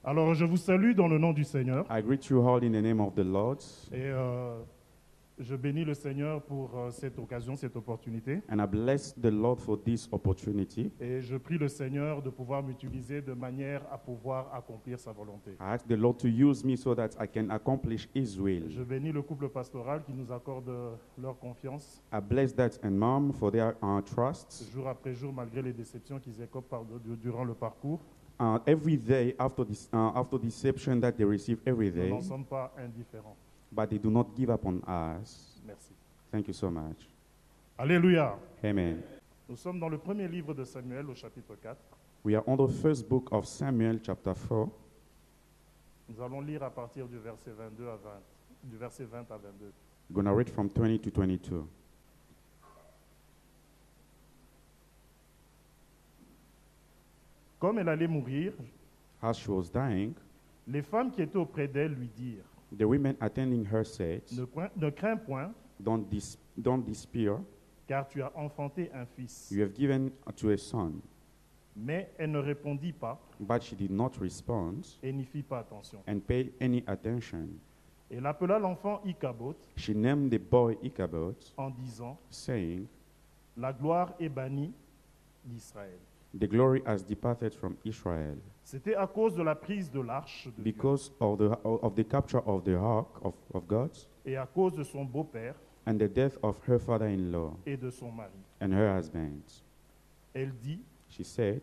Alors, je vous salue dans le nom du Seigneur I greet you all in the name of the Lord, et je bénis le Seigneur pour cette occasion, cette opportunité. and I bless the Lord for this opportunity. Et je prie le Seigneur de pouvoir m'utiliser de manière à pouvoir accomplir sa volonté. I ask the Lord to use me so that I can accomplish His will. Je bénis le couple pastoral qui nous accorde leur confiance I bless that and mom for their trust. jour après jour, malgré les déceptions qu'ils écopent durant le parcours. Every day after deception that they receive every Nous day, n'en sommes pas indifférents. but they do not give up on us. Merci. Thank you so much. Alléluia. Amen. Nous sommes dans le premier livre de Samuel au chapitre 4. We are on the first book of Samuel, chapter 4. Nous allons lire à partir du verset 22 à 20, du verset 20 à 22. I'm going to read from 20 to 22. Comme elle allait mourir, As she was dying, les femmes qui étaient auprès d'elle lui dirent, the women attending her said, ne crains point, don't despair, car tu as enfanté un fils. you have given to a son. Mais elle ne répondit pas But she did not respond et n'y fit pas attention. and pay any attention. Elle appela l'enfant Ichabod She named the boy Ichabod, en disant, saying, la gloire est bannie d'Israël. the glory has departed from Israel, C'était à cause de la prise de l'arche de Dieu because of the capture of the ark of God et à cause de son beau-père and the death of her father-in-law et de son mari. and her husband. Elle dit, She said,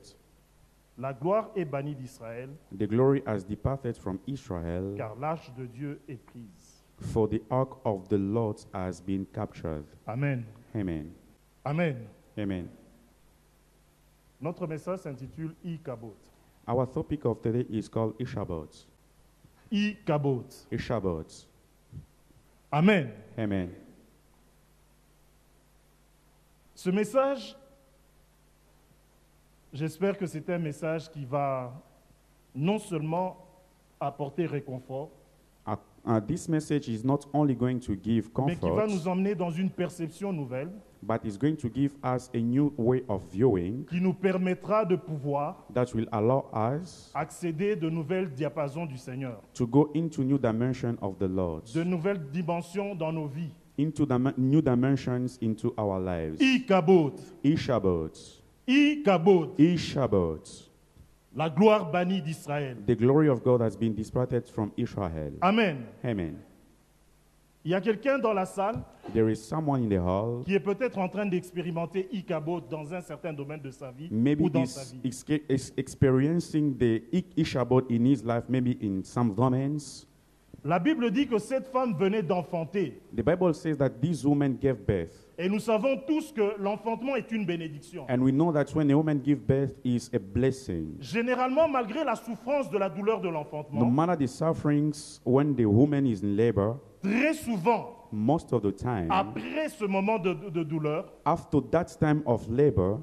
la gloire est bannie d'Israël, the glory has departed from Israel, car l'arche de Dieu est prise. for the ark of the Lord has been captured. Amen. Amen. Amen. Amen. Notre message s'intitule Ichabod. Our topic of today is called Ichabod. Ichabod. Ichabod. Amen. Amen. Ce message, j'espère que c'est un message qui va non seulement apporter réconfort, This message is not only going to give mais qui va comfort, nous emmener dans une perception nouvelle but is going to give us a new way of viewing qui nous permettra de pouvoir that will allow us accéder de nouvelles diapasons du Seigneur, to go into new dimension of the Lord, de nouvelles dimensions dans nos vies. into new dimensions into our lives. Ichabod. Ichabod. Ichabod. Ichabod. La gloire bannie d'Israël. The glory of God has been disparted from Israel. Amen. Amen. Il y a quelqu'un dans la salle There is someone in the hall, qui est peut-être en train d'expérimenter Ichabod dans un certain domaine de sa vie maybe ou dans sa is vie. experiencing the Ichabod in his life, maybe in some domains. La Bible dit que cette femme venait d'enfanter. The Bible says that this woman gave birth. Et nous savons tous que l'enfantement est une bénédiction. And we know that when a woman gives birth is a blessing. Généralement, malgré la souffrance de la douleur de No l'enfantement, matter the sufferings when the woman is in labor, très souvent, most of the time, après ce moment de douleur, after that time of labor,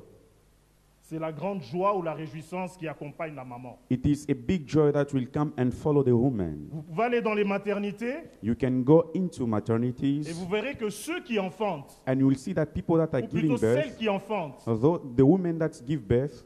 c'est la grande joie ou la réjouissance qui accompagne la maman. it is a big joy that will come and follow the woman. Vous pouvez aller dans les maternités You can go into et maternities vous verrez que ceux qui enfantent, and you will see that people that are ou giving plutôt celles birth, qui enfantent, although the women that give birth,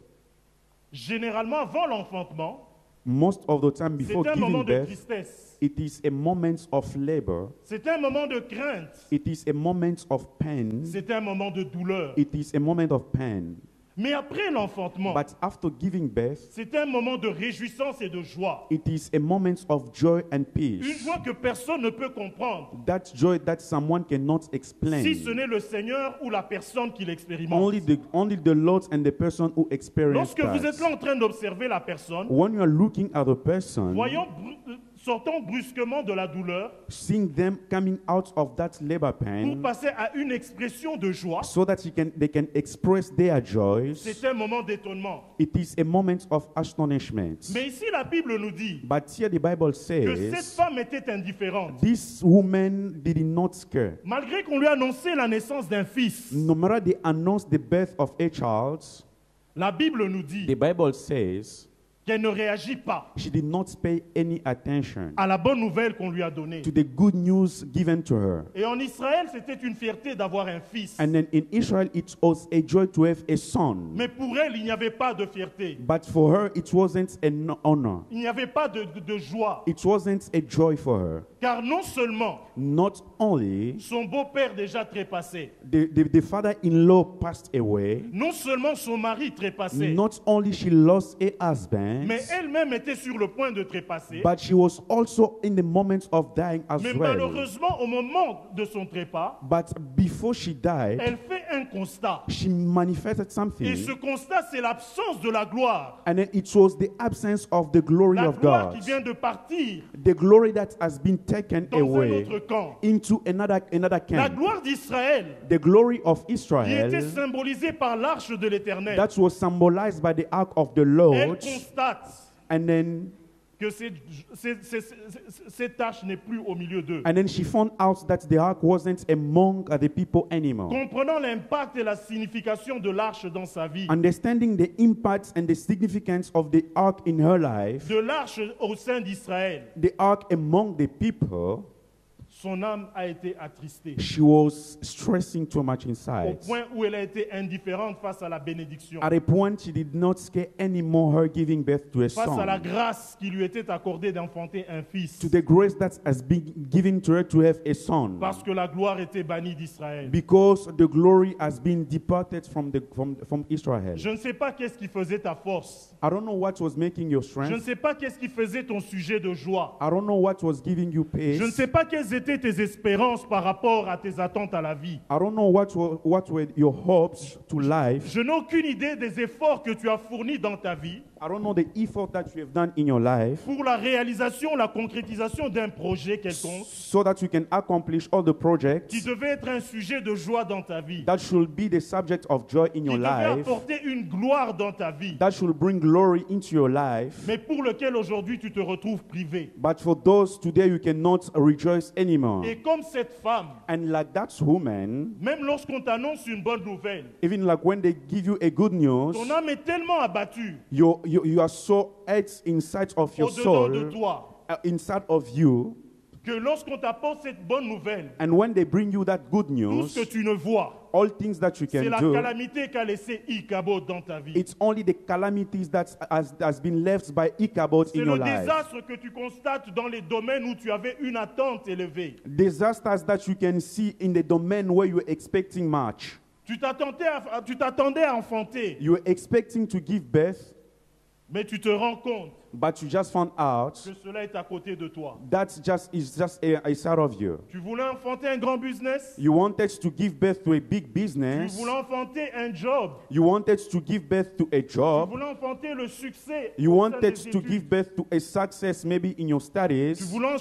généralement avant l'enfantement, most of the time c'est before un moment giving de birth, tristesse, it is a moment of labor, c'est un moment de crainte, it is a moment of pain, c'est un moment de douleur. it is a moment of pain. Mais après l'enfantement, But after giving birth, c'est un moment de réjouissance et de joie. it is a moment of joy and Une peace. joie que personne ne peut comprendre, That joy that someone cannot explain. si ce n'est le Seigneur ou la personne qui l'expérimente. Only the Lord and the person who experience Lorsque vous êtes that. là en train d'observer la personne, When you are looking at the person, sortant brusquement de la douleur, seeing them coming out of that labor pour pain, passer à une expression de joie, so that they can express their joys, c'est un moment d'étonnement. it is a moment of astonishment. Mais ici, la Bible nous dit But here the Bible que cette says, femme était indifférente. this woman did not care. Malgré qu'on lui annonçait la naissance d'un fils, No matter they announced the birth of a child, la Bible nous dit the Bible says qu'elle ne réagit pas She did not pay any attention à la bonne nouvelle qu'on lui a donnée. to the good news given to her. Et en Israël, c'était une fierté d'avoir un fils. And then in Israel, it was a joy to have a son. Mais pour elle, il n'y avait pas de fierté. But for her, it wasn't an honor. Il n'y avait pas de joie. It wasn't a joy for her. Car non seulement Not only son beau-père déjà trépassé, the father-in-law passed away, non seulement son mari trépassé, not only she lost a husband, mais elle-même était sur le point de trépasser. but she was also in the moment of dying as Mais well. malheureusement, au moment de son trépas, But before she died, elle fait un constat. she manifested Et something, ce constat, c'est l'absence de la gloire. and then it was the absence of the glory La of gloire God, qui vient de partir the glory that has been taken dans un away autre camp. into another La camp. gloire d'Israël, The glory of qui Israel était symbolisée par l'arche de l'Éternel, that was symbolized by the ark of the elle Lord, constate and then que cette tâche n'est plus au milieu d'eux. she found out that the ark wasn't among the people anymore. Comprenant l'impact et la signification de l'arche dans sa vie, Understanding the impact and the significance of the ark in her life, de l'arche au sein d'Israël, the ark among the people, son âme a été attristée she was stressing too much au inside. point où elle a été indifférente face à la bénédiction, At a point, she did not care anymore her giving birth to a face à la son, grâce qui lui était accordée d'enfanter un fils, to the grace that has been given to her to have a son, parce que la gloire était bannie d'Israël. because the glory has been departed from Israel. Je ne sais pas qu'est-ce qui faisait ta force. I don't know what was making your Je ne strength. sais pas qu'est-ce qui faisait ton sujet de joie. I don't know what was giving you peace. Je ne sais pas quelles étaient tes espérances par rapport à tes attentes à la vie. I don't know what were your hopes to life. Je n'ai aucune idée des efforts que tu as fournis dans ta vie I don't know the effort that you have done in your life pour la réalisation, la concrétisation d'un projet quelconque so that you can accomplish all the qui projects devait être un sujet de joie dans ta vie, that should be the subject of joy in qui your devait life, apporter une gloire dans ta vie, that should bring glory into your life. mais pour lequel aujourd'hui tu te retrouves privé. But for those today, you cannot rejoice anymore. Et comme cette femme, And like that woman, même lorsqu'on t'annonce une bonne nouvelle, even like when they give you a good news, ton âme est tellement abattue you are so hurt inside of your au-dedans de soul, toi inside of you, que lorsqu'on t'apporte cette bonne nouvelle, and when they bring you that good tout news, ce que tu ne vois, all things that you c'est can la do, calamité qu'a laissé Ichabod dans ta vie. it's only the calamities that has been left by Ichabod C'est in le your life. désastre que tu constates dans les domaines où tu avais une attente élevée. Disasters that you can see in the domain where you were expecting much. Tu t'attendais à enfanter, You were expecting to give birth, mais tu te rends compte but you just found out que cela est à côté de toi. that is just a side of you. Tu voulais enfanter un grand business, You wanted to give birth to a big tu business. voulais enfanter un job, You wanted to give birth to a tu job. voulais enfanter le succès, You au sein wanted des to études. give birth to a success maybe in your Tu studies. voulais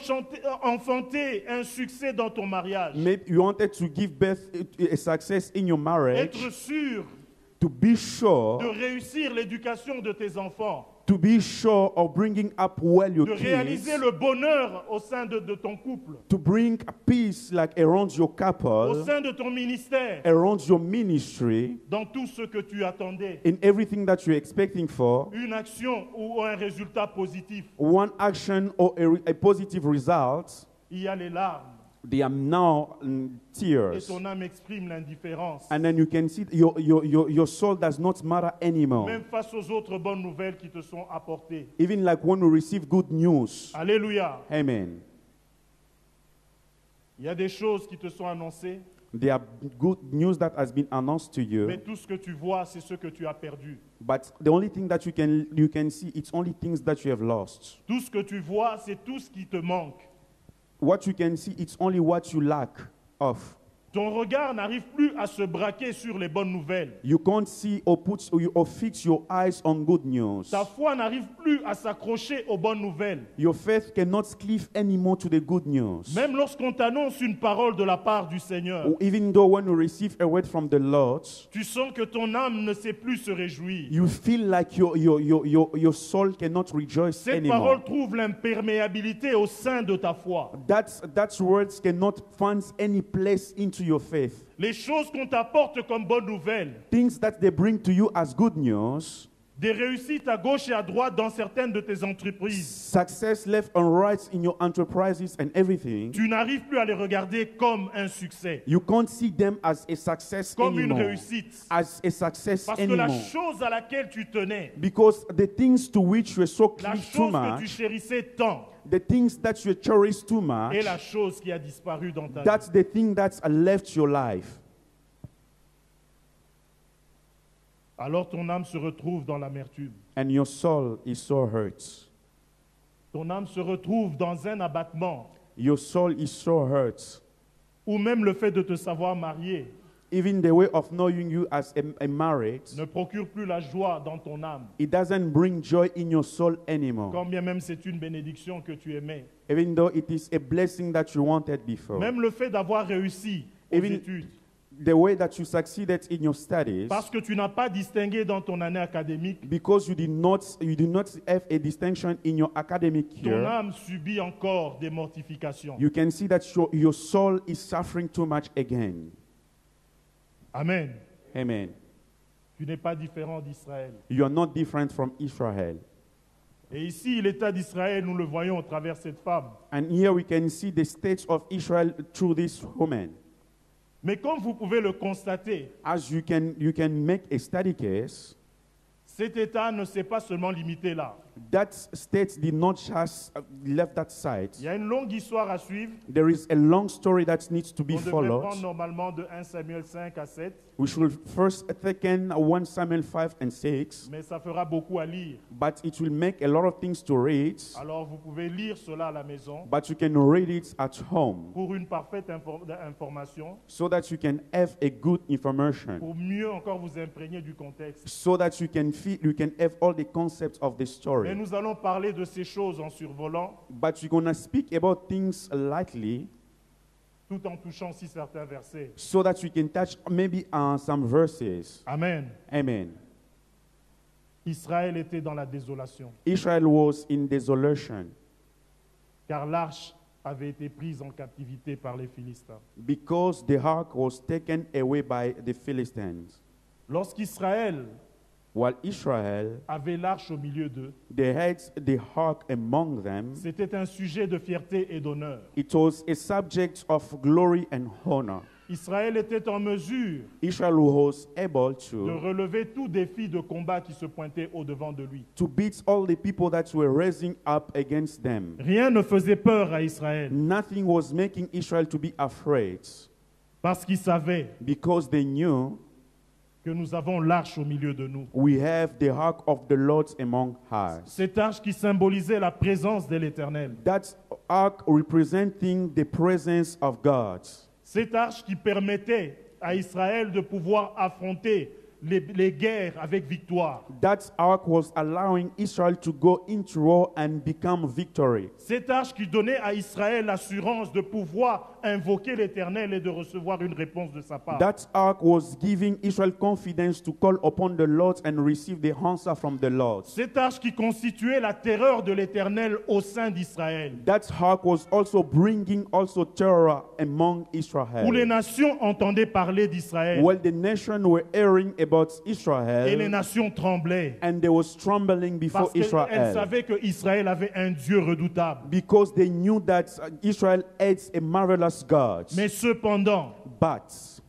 enfanter un succès dans ton mariage, Maybe you wanted to give birth to a success in your marriage. être sûr To be sure, de réussir l'éducation de tes enfants, to be sure of bringing up well your de réaliser kids. le bonheur au sein de ton couple, To bring peace like around your au couple, sein de ton ministère, around your ministry, dans tout ce que tu attendais. in everything that you're expecting for. Une action ou un résultat positif, One action or a positive result, il y a les larmes they are now et tears. ton âme exprime l'indifférence. And then you can see your soul does not matter anymore. Même face aux autres bonnes nouvelles qui te sont apportées. Even like when we receive good news. Alléluia. Amen. Il y a des choses qui te sont annoncées, There are good news that has been announced to you. mais tout ce que tu vois, c'est ce que tu as perdu. But the only thing that you can see, it's only things that you have lost. Tout ce que tu vois, c'est tout ce qui te manque. What you can see, it's only what you lack of. Ton regard n'arrive plus à se braquer sur les bonnes nouvelles. You can't see or fix your eyes on good news. Ta foi n'arrive plus à s'accrocher aux bonnes nouvelles. Your faith cannot cleave anymore to the good news. Même lorsqu'on t'annonce une parole de la part du Seigneur, Or even though when you receive a word from the Lord, tu sens que ton âme ne sait plus se réjouir. you feel like your soul cannot rejoice Cette anymore. parole trouve l'imperméabilité au sein de ta foi. That words cannot find any place into your faith. Les choses qu'on t'apporte comme bonne nouvelle, Things that they bring to you as good news, Des réussites à gauche et à droite dans certaines de tes entreprises. Success left and right in your enterprises and everything. Tu n'arrives plus à les regarder comme un succès, You can't see them as a success comme une anymore. réussite. As a success Parce que la anymore. chose à laquelle tu tenais, Because the things to which you were so la close too chose que tu much, chérissais tant, the things that you cherish too much, est la chose qui a disparu dans ta vie. that's the thing that's left your life. Alors ton âme se retrouve dans l'amertume. And your soul is so hurt. Ton âme se retrouve dans un abattement, Your soul is so hurt. ou même le fait de te savoir marié Even the way of knowing you as a married, ne procure plus la joie dans ton âme, it doesn't bring joy in your soul anymore. quand bien même c'est une bénédiction que tu aimais. Even though it is a blessing that you wanted before. Même le fait d'avoir réussi aux Even- études, The way that you succeeded in your studies, parce que tu n'as pas distingué dans ton année académique, because you did not have a distinction in your academic ton year, âme subit encore des mortifications. you can see that your soul is suffering too much again. Amen. Amen. Tu n'es pas différent d'Israël. You are not different from Israel. Et ici, l'état d'Israël, nous le voyons au travers de cette femme. And here we can see the state of Israel through this woman. Mais comme vous pouvez le constater, As you can make a study case, cet état ne s'est pas seulement limité là. that state did not just left that side. Il y a une longue histoire à suivre. There is a long story that needs to be On devrait followed. prendre normalement de 1 Samuel 5 à 7, We should first take in 1 Samuel 5 and 6, mais ça fera beaucoup à lire. but it will make a lot of things to read, Alors vous pouvez lire cela à la maison but you can read it at home pour une parfaite information, so that you can have a good information, pour mieux encore vous imprégner du contexte. so that you can have all the concepts of the Mais story. nous allons parler de ces choses en survolant, But we're going to speak about things lightly tout en touchant aussi certains versets. so that we can touch maybe some verses. Amen. Amen. Israël était dans la désolation, Israel was in desolation car l'arche avait été prise en captivité par les Philistins. because the ark was taken away by the Philistines. Lorsqu'Israël While Israel, avait l'arche au milieu d'eux, they had the ark among them. c'était un sujet de fierté et d'honneur. It was a subject of glory and honor. Israël était en mesure Israel was able de to relever tout défi de combat qui se pointait au-devant de lui. beat all the people that were rising up against them. Rien ne faisait peur à Israël, Nothing was making Israel to be afraid parce qu'ils savaient because they knew que nous avons l'arche au milieu de nous. we have the ark of the Lord among us. Cette arche qui symbolisait la présence de l'Éternel. That ark representing the presence of God. Cette arche qui permettait à Israël de pouvoir affronter les guerres avec victoire. That ark was allowing Israel to go into war and become victory. Cette arche qui donnait à Israël l'assurance de pouvoir invoquer l'Éternel et de recevoir une réponse de sa part. That ark was giving Israel confidence to call upon the Lord and receive the answer from the Lord. Cette arche qui constituait la terreur de l'Éternel au sein d'Israël, That ark was also bringing also terror among où les Israel. nations entendaient parler d'Israël While the nation were hearing about et les Israel, nations tremblaient and they was trembling before parce qu'elles Israel, savaient qu'Israël avait un Dieu redoutable. because they knew that Israel had a marvelous God. Mais cependant, But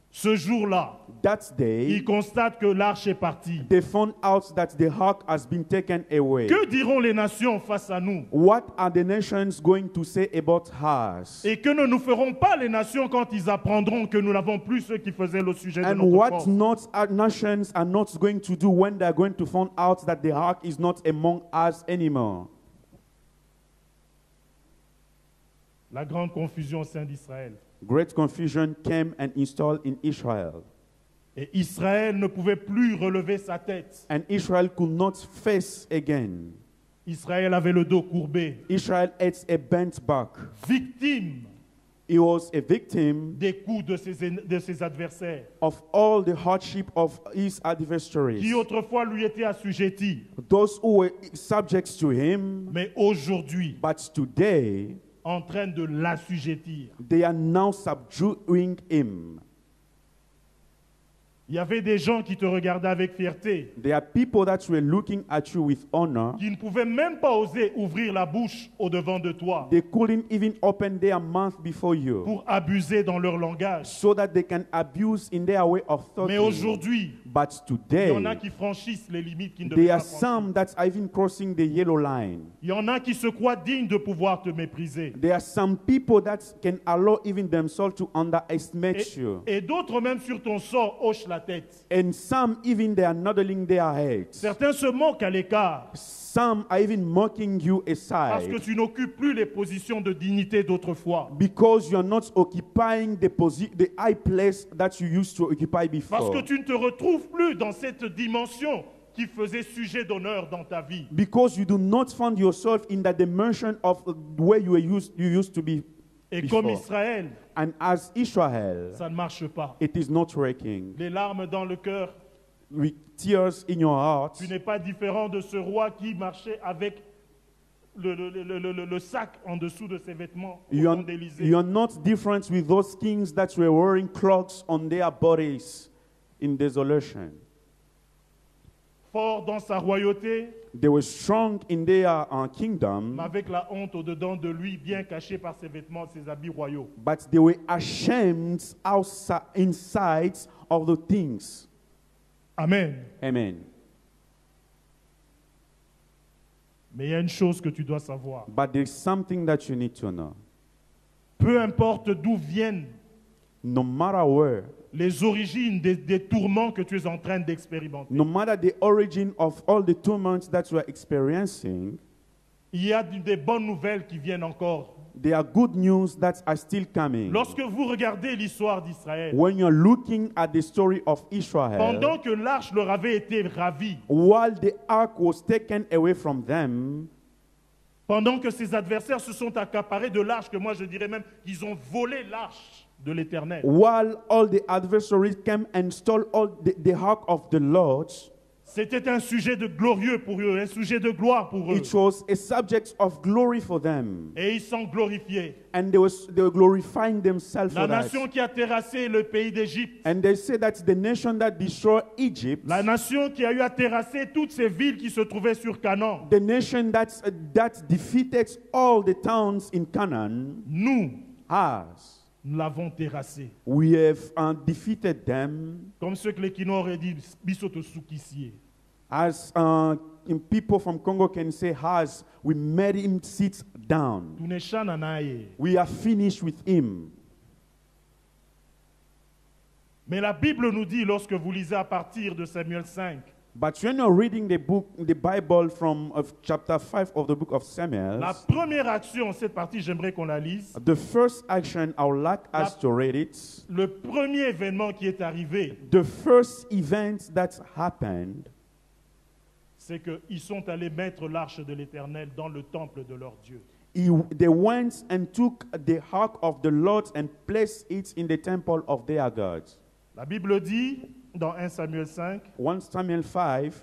ce jour-là, that day, ils constatent que l'arche est partie. they found out that the ark has been taken away. Que diront les nations face à nous? What are the nations going to say about us? Et que ne nous feront pas les nations quand ils apprendront que nous n'avons plus ceux qui faisaient le sujet de And notre what force? not our nations are not going to do when they're going to find out that the ark is not among us anymore? La grande confusion au sein d'Israël. Great confusion came and installed in Israel. Et Israël ne pouvait plus relever sa tête. And Israel could not face again. Israël avait le dos courbé, Israel had a bent back. victime He was a victim des coups de ses adversaires, of all the hardship of his adversaries. qui autrefois lui étaient assujettis. Those who were subjects to him, Mais aujourd'hui, but today en train de l'assujettir. they are now subduing him. Il y avait des gens qui te regardaient avec fierté, There are people that were looking at you with honor. qui ne pouvaient même pas oser ouvrir la bouche au-devant de toi They couldn't even open their mouth before you pour abuser dans leur langage. so that they can abuse in their way of Mais thinking. aujourd'hui, But il y en a today, qui franchissent les limites qui ne there devaient are pas franchir. some that are even crossing the yellow line. Il y en a qui se croient dignes de pouvoir te mépriser. There are some people that can allow even themselves to underestimate you. Et d'autres même sur ton sort hochent la tête. And some even they are nodding their heads. Certains se moquent à l'écart Some are even mocking you parce que aside tu n'occupes plus les positions de dignité d'autrefois. because you are not occupying the high place that you used to occupy Parce que before. tu ne te retrouves plus dans cette dimension qui faisait sujet d'honneur dans ta vie. Because you do not find yourself in that dimension of where you used to be Et before. comme Israël, And as Israel, ça ne marche pas. it is not working. Les larmes dans le cœur, With tears in your heart, tu n'es pas différent de ce roi qui marchait avec le sac en dessous de ses vêtements au you temps are, d'Élysée. you are not different with those kings that were wearing cloaks on their bodies in desolation. Fort dans sa royauté, They were strong in their mais kingdom, avec la honte au-dedans de lui, bien caché par ses vêtements, ses habits royaux. but they were ashamed outside, inside of the things. Amen. Amen. Mais il y a une chose que tu dois savoir. But there's something that you need to know. Peu importe d'où viennent No matter where, les origines des tourments que tu es en train d'expérimenter, no matter the origin of all the torments that you are experiencing, il y a des bonnes nouvelles qui viennent encore. there are good news that are still coming. Lorsque vous regardez l'histoire d'Israël, When you're looking at the story of Israel, pendant que l'arche leur avait été ravie, while the ark was taken away from them, pendant que ses adversaires se sont accaparés de l'arche, que moi je dirais même qu'ils ont volé l'arche de l'Éternel, while all the adversaries came and stole all the ark of the Lord, c'était un sujet de glorieux pour eux, un sujet de gloire pour eux. it was a subject of glory for them. Et ils sont glorifiés. And they were glorifying themselves La for that. nation qui a terrassé le pays d'Égypte, And they say that's the nation that destroyed Egypt, la nation qui a eu à terrasser toutes ces villes qui se trouvaient sur Canaan. the nation that defeated all the towns in Canaan, Nous, nous l'avons terrassé. we have defeated them. Comme ceux que les Kino auraient dit, Bisoto Soukisié. As people from Congo can say, as we made him sit down. Tunesha nanaye. We are finished with him. Mais la Bible nous dit, lorsque vous lisez à partir de Samuel 5, But when you're reading the Bible from chapter 5 of the book of Samuel, la première action, cette partie, j'aimerais qu'on la lise. the first action, I would like us to read it. Le premier événement qui est arrivé, The first event that happened, c'est qu'ils sont allés mettre l'arche de l'Éternel dans le temple de leur Dieu. they went and took the ark of the Lord and placed it in the temple of their God. La Bible dit, dans 1 Samuel 5, 1 Samuel 5,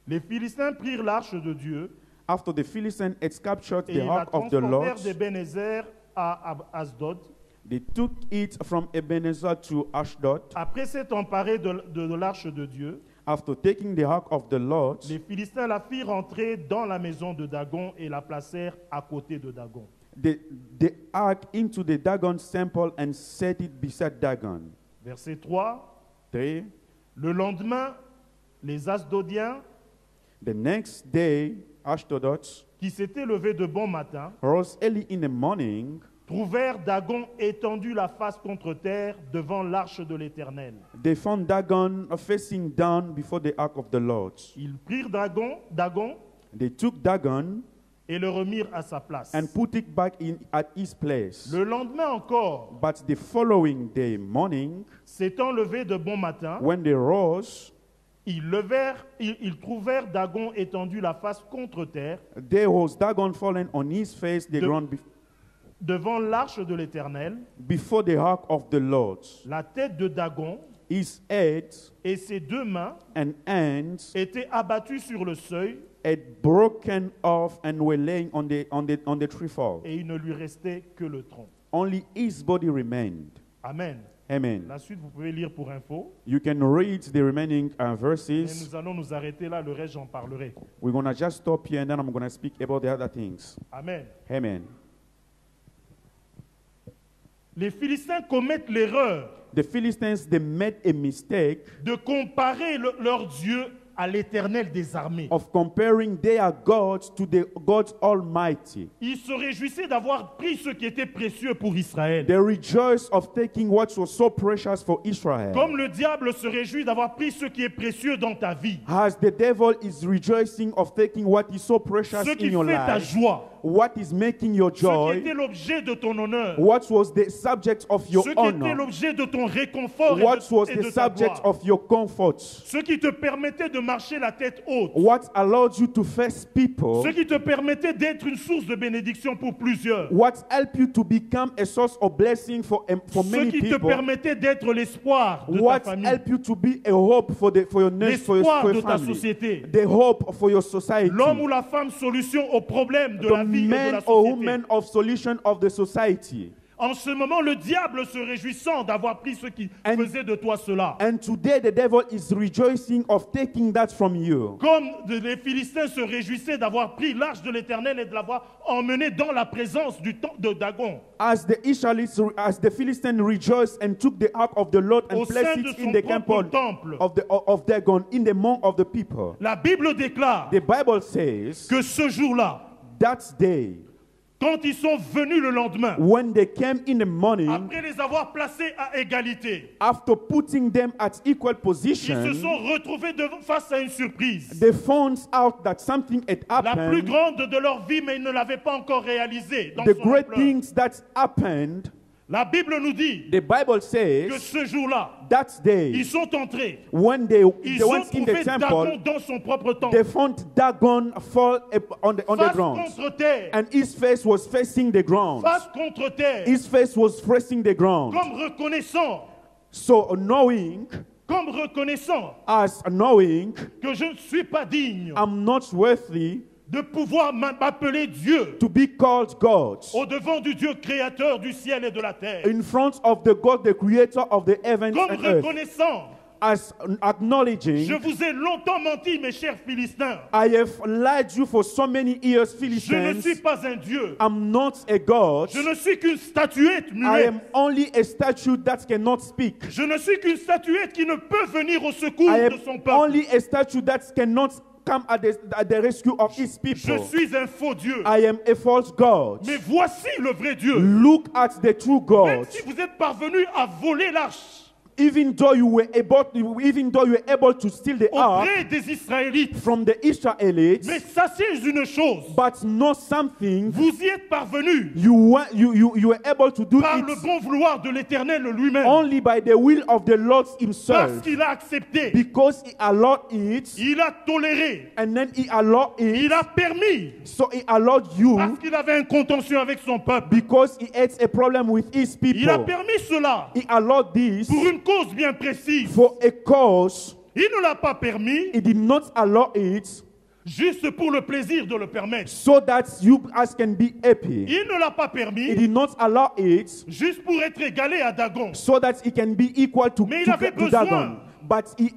les Philistins prirent l'arche de Dieu after the Philistines had captured et the ils la ark of the Lord, transportèrent d'Ebenezer à Asdod. they took it from Ebenezer to Ashdod. Après s'être emparés de l'arche de Dieu, After taking the ark of the Lord, les Philistins la firent entrer dans la maison de Dagon et la placèrent à côté de Dagon. the ark into the Dagon's temple and set it beside Dagon. Verset 3. 3. Le lendemain, les Asdodiens, The next day, Ashdodites qui s'étaient levés de bon matin, rose early in the morning. trouvèrent Dagon étendu la face contre terre devant l'arche de l'Éternel. They found Dagon facing down before the ark of the Lord. Ils prirent Dagon They took Dagon et le remirent à sa place. and put it back at his place. Le lendemain encore, But the following day morning, s'étant levés de bon matin, when they rose, ils trouvèrent Dagon étendu la face contre terre there was Dagon fallen on his face, the De- ground devant l'arche de l'Éternel. before the ark of the Lord. La tête de Dagon His head et ses deux mains and hands étaient abattus sur le seuil had broken off and were laying on the trefoil. et il ne lui restait que le tronc. Only his body remained. Amen. Amen. La suite, vous pouvez lire pour info. You can read the remaining Mais verses. nous allons nous arrêter là. Le reste, j'en parlerai. We're going to just stop here and then I'm going to speak about the other things. Amen. Amen. Les Philistins commettent l'erreur The Philistines, they made a mistake de comparer leur Dieu à l'Éternel des armées. of comparing their gods to the God Almighty. Ils se réjouissaient d'avoir pris ce qui était précieux pour Israël. They rejoice of taking what was so precious for Israel. Comme le diable se réjouit d'avoir pris ce qui est précieux dans ta vie. As the devil is rejoicing of taking what is so precious Ce qui in your fait ta life, joie. what is making your Ce qui joy, était l'objet de ton honneur. what was the subject of your Ce qui était honor, l'objet de ton réconfort what was et the de ta subject gloire. of your comfort, Ce qui te permettait de marcher la tête haute. what allowed you to face people, Ce qui te permettait d'être une source de bénédiction pour plusieurs. what helped you to become a source of blessing for Ce many qui te people, permettait d'être l'espoir de ta what famille. helped you to be a hope for your nation, for L'espoir your de ta family, société. the hope for your society, L'homme ou la femme solution aux problèmes de la the vie et de man la or société. woman of solution of the society. En ce moment, le diable se réjouissant d'avoir pris ce qui And- faisait de toi cela. And today the devil is rejoicing of taking that from you. Comme les Philistins se réjouissaient d'avoir pris l'arche de l'Éternel et de l'avoir emmené dans la présence du temple de Dagon. As the Israelites, as the Philistines rejoiced and took the ark of the Lord and Au placed sein de it son in the propre temple temple. of Dagon, in the among of the people. La Bible déclare The Bible says que ce jour-là, that day, quand ils sont venus le lendemain, when they came in the morning, après les avoir placés à égalité, after putting them at equal ils se position, sont retrouvés face à une surprise. they found out that something had La plus happened. grande de leur vie, mais ils ne l'avaient pas encore réalisée. Dans The son great ampleur. things that happened, La Bible nous dit the Bible que says ce jour-là, that ils day, sont entrés. when they Ils ont went in the trouvé Dagon temple, dans son propre they temple. found Dagon fall on the Face ground. contre terre. And his face was facing the ground. Face contre terre. His face was facing the ground. Comme reconnaissant. So knowing, Comme reconnaissant as knowing, que je ne suis pas digne I'm not worthy de pouvoir m'appeler Dieu to be called God au devant du Dieu créateur du ciel et de la terre. in front of the God, the creator of the heavens Comme and earth. reconnaissant, As acknowledging, je vous ai longtemps menti, mes chers Philistins. I have lied you for so many years, Je ne Philistines. suis pas un Dieu. I'm not a God. Je ne suis qu'une statuette I muette. am only a statue that cannot speak. Je ne suis qu'une statuette qui ne peut venir au secours I de am son peuple. only a statue that cannot come at the rescue of his Je people. suis un faux Dieu. I am a false God. Mais voici le vrai Dieu. Look at the true Même God. si vous êtes parvenu à voler l'arche Even though you were able to steal the ark auprès des Israélites, from the Israelites, mais sachez une chose, but know something, vous y êtes parvenus you were able to do par le it bon vouloir de l'Éternel lui-même, only by the will of the Lord parce himself, qu'il a accepté, because he allowed it, il a toléré, and then he allowed il it, a permis, so he allowed you parce qu'il avait un contentieux avec son peuple. because he had a problem with his Il a people. permis cela He allowed this pour une cause bien précise. for a cause. Il ne l'a pas permis He did not allow it juste pour le plaisir de le permettre. so that you guys can be happy. Il ne l'a pas He permis did not allow it juste pour être égalé à Dagon. so that he can be equal to, Mais il avait to besoin Dagon. But he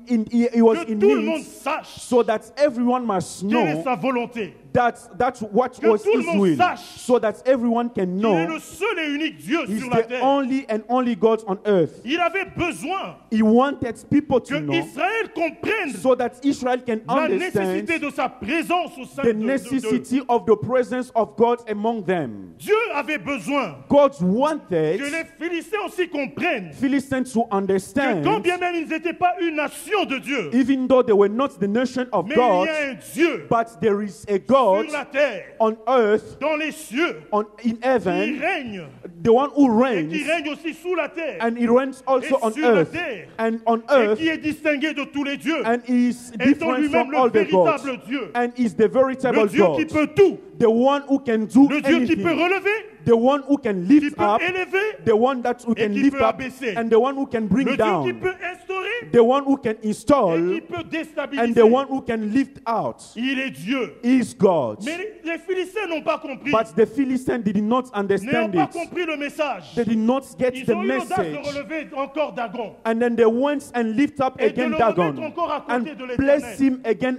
was Que in tout le monde need sache so that everyone must quelle est know sa volonté. that's what Que was tout le his monde will, sache so that everyone can Il est know le seul et unique Dieu he's sur la the terre. only and only God on earth. Il avait besoin He wanted people que to know Israël comprenne so that Israel can la understand nécessité de sa présence au sein the de necessity of the presence of God among them. Dieu avait besoin God que wanted les Philistins aussi comprennent Philistines to que understand, quand bien même ils n'étaient pas une nation de Dieu, even though they were not the nation of mais God, il y a un Dieu but there is a God sur la terre, on earth, dans les cieux, in qui heaven, règne the one who et reigns, qui règne aussi sous la terre and he reigns also et on sur la earth, terre, and on et earth, qui est distingué de tous les dieux, and is étant different lui-même from le all the gods, véritable Dieu, and is the veritable le Dieu qui God, peut tout, the one who can do le Dieu qui peut anything, relever, the one who can qui lift peut up, élever, the one that who et can qui lift peut up, abaisser, and the one who can bring le Dieu qui down, peut instaurer installer the one who can et install, qui peut and déstabiliser. the one who can lift out Il est Dieu. is God. Mais les Philistins n'ont pas compris. But the Philistines did not N'ayant understand pas it. compris le message. They did not get Ils the ont eu l'audace de message. relever encore Dagon. And then they went and lift up Et de again le remettre Dagon encore à and côté de place l'Éternel. him again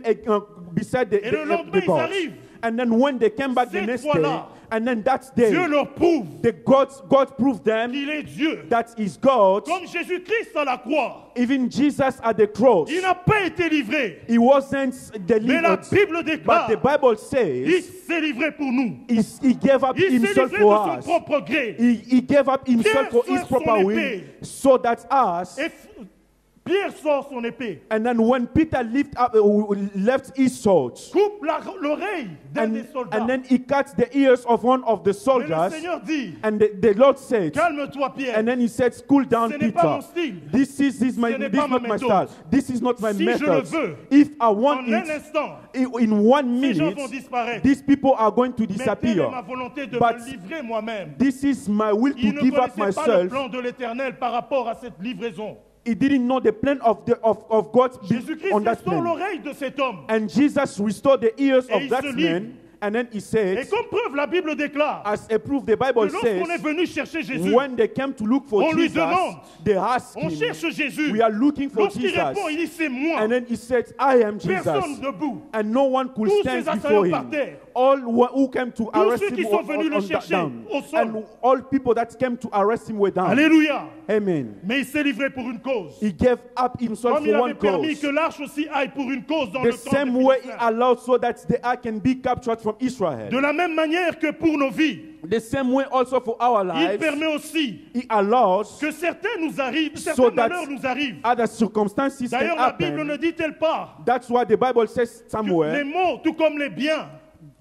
beside the, Et le lendemain, ils box. arrivent. And then when they came back the Cette next fois-là, day, and then that day, Dieu leur prouve God proved them qu'il est Dieu. that is God. Comme Jésus-Christ à la croix. Even Jesus at the cross, Il n'a pas été livré. he wasn't Mais la delivered. Bible But déclare the Bible il says s'est livré pour nous. he gave up Il s'est himself livré de for son us. propre gré. He gave up himself for Pierre his sort proper son will, épée. so that us. Et Pierre sort son épée. And then when Peter left his sword, Coupe l'oreille d'un des soldats. and then he cut the ears of one of the Mais le soldiers, Seigneur dit, and the Lord said, calme-toi Pierre. and then he said, cool down, Ce n'est pas mon Peter. style. This is my, Ce n'est this pas ma not my méthode. style. This is not my Si je le method. veux, If I En want un it, instant, in 1 ces gens minute, vont disparaître. these people are going to Mais telle est disappear. ma volonté de But me livrer moi-même. this is my will Il to ne give up connaissait pas le myself. plan de l'Éternel par rapport à cette livraison. He didn't know the plan of God Jésus-Christ on that restaure plan. l'oreille de cet homme. And Jesus restored the ears Et of il that se livre. man. And then he Et said, comme preuve, la Bible déclare as a proof, the que Bible lorsqu'on est says, venu chercher Jésus, when they came to look for on lui Jesus, demande, they asked on him, cherche Jésus. we are looking for Lorsqu'il Jesus. répond, il dit c'est moi. And then he said, I am Personne Jesus. debout. And no one could Tous stand ces before assaillants par him. terre. All who came to arrest ceux him qui sont venus le chercher down. au sol. And all people that came to arrest him were down. Alléluia. Amen. Mais il s'est livré pour une cause. He gave up himself Comme il for avait one permis cause. que l'arche aussi aille pour une cause dans The le temps same des way he Philistins. allowed so that the ark can be captured from Israel. De la même manière que pour nos vies, The same way also for our il lives, permet aussi he allows que certains nous arrivent, So certains that- malheurs nous arrivent. other circumstances can D'ailleurs, la Bible ne happen. dit-elle pas That's why the Bible says que les somewhere, maux, tout comme les biens,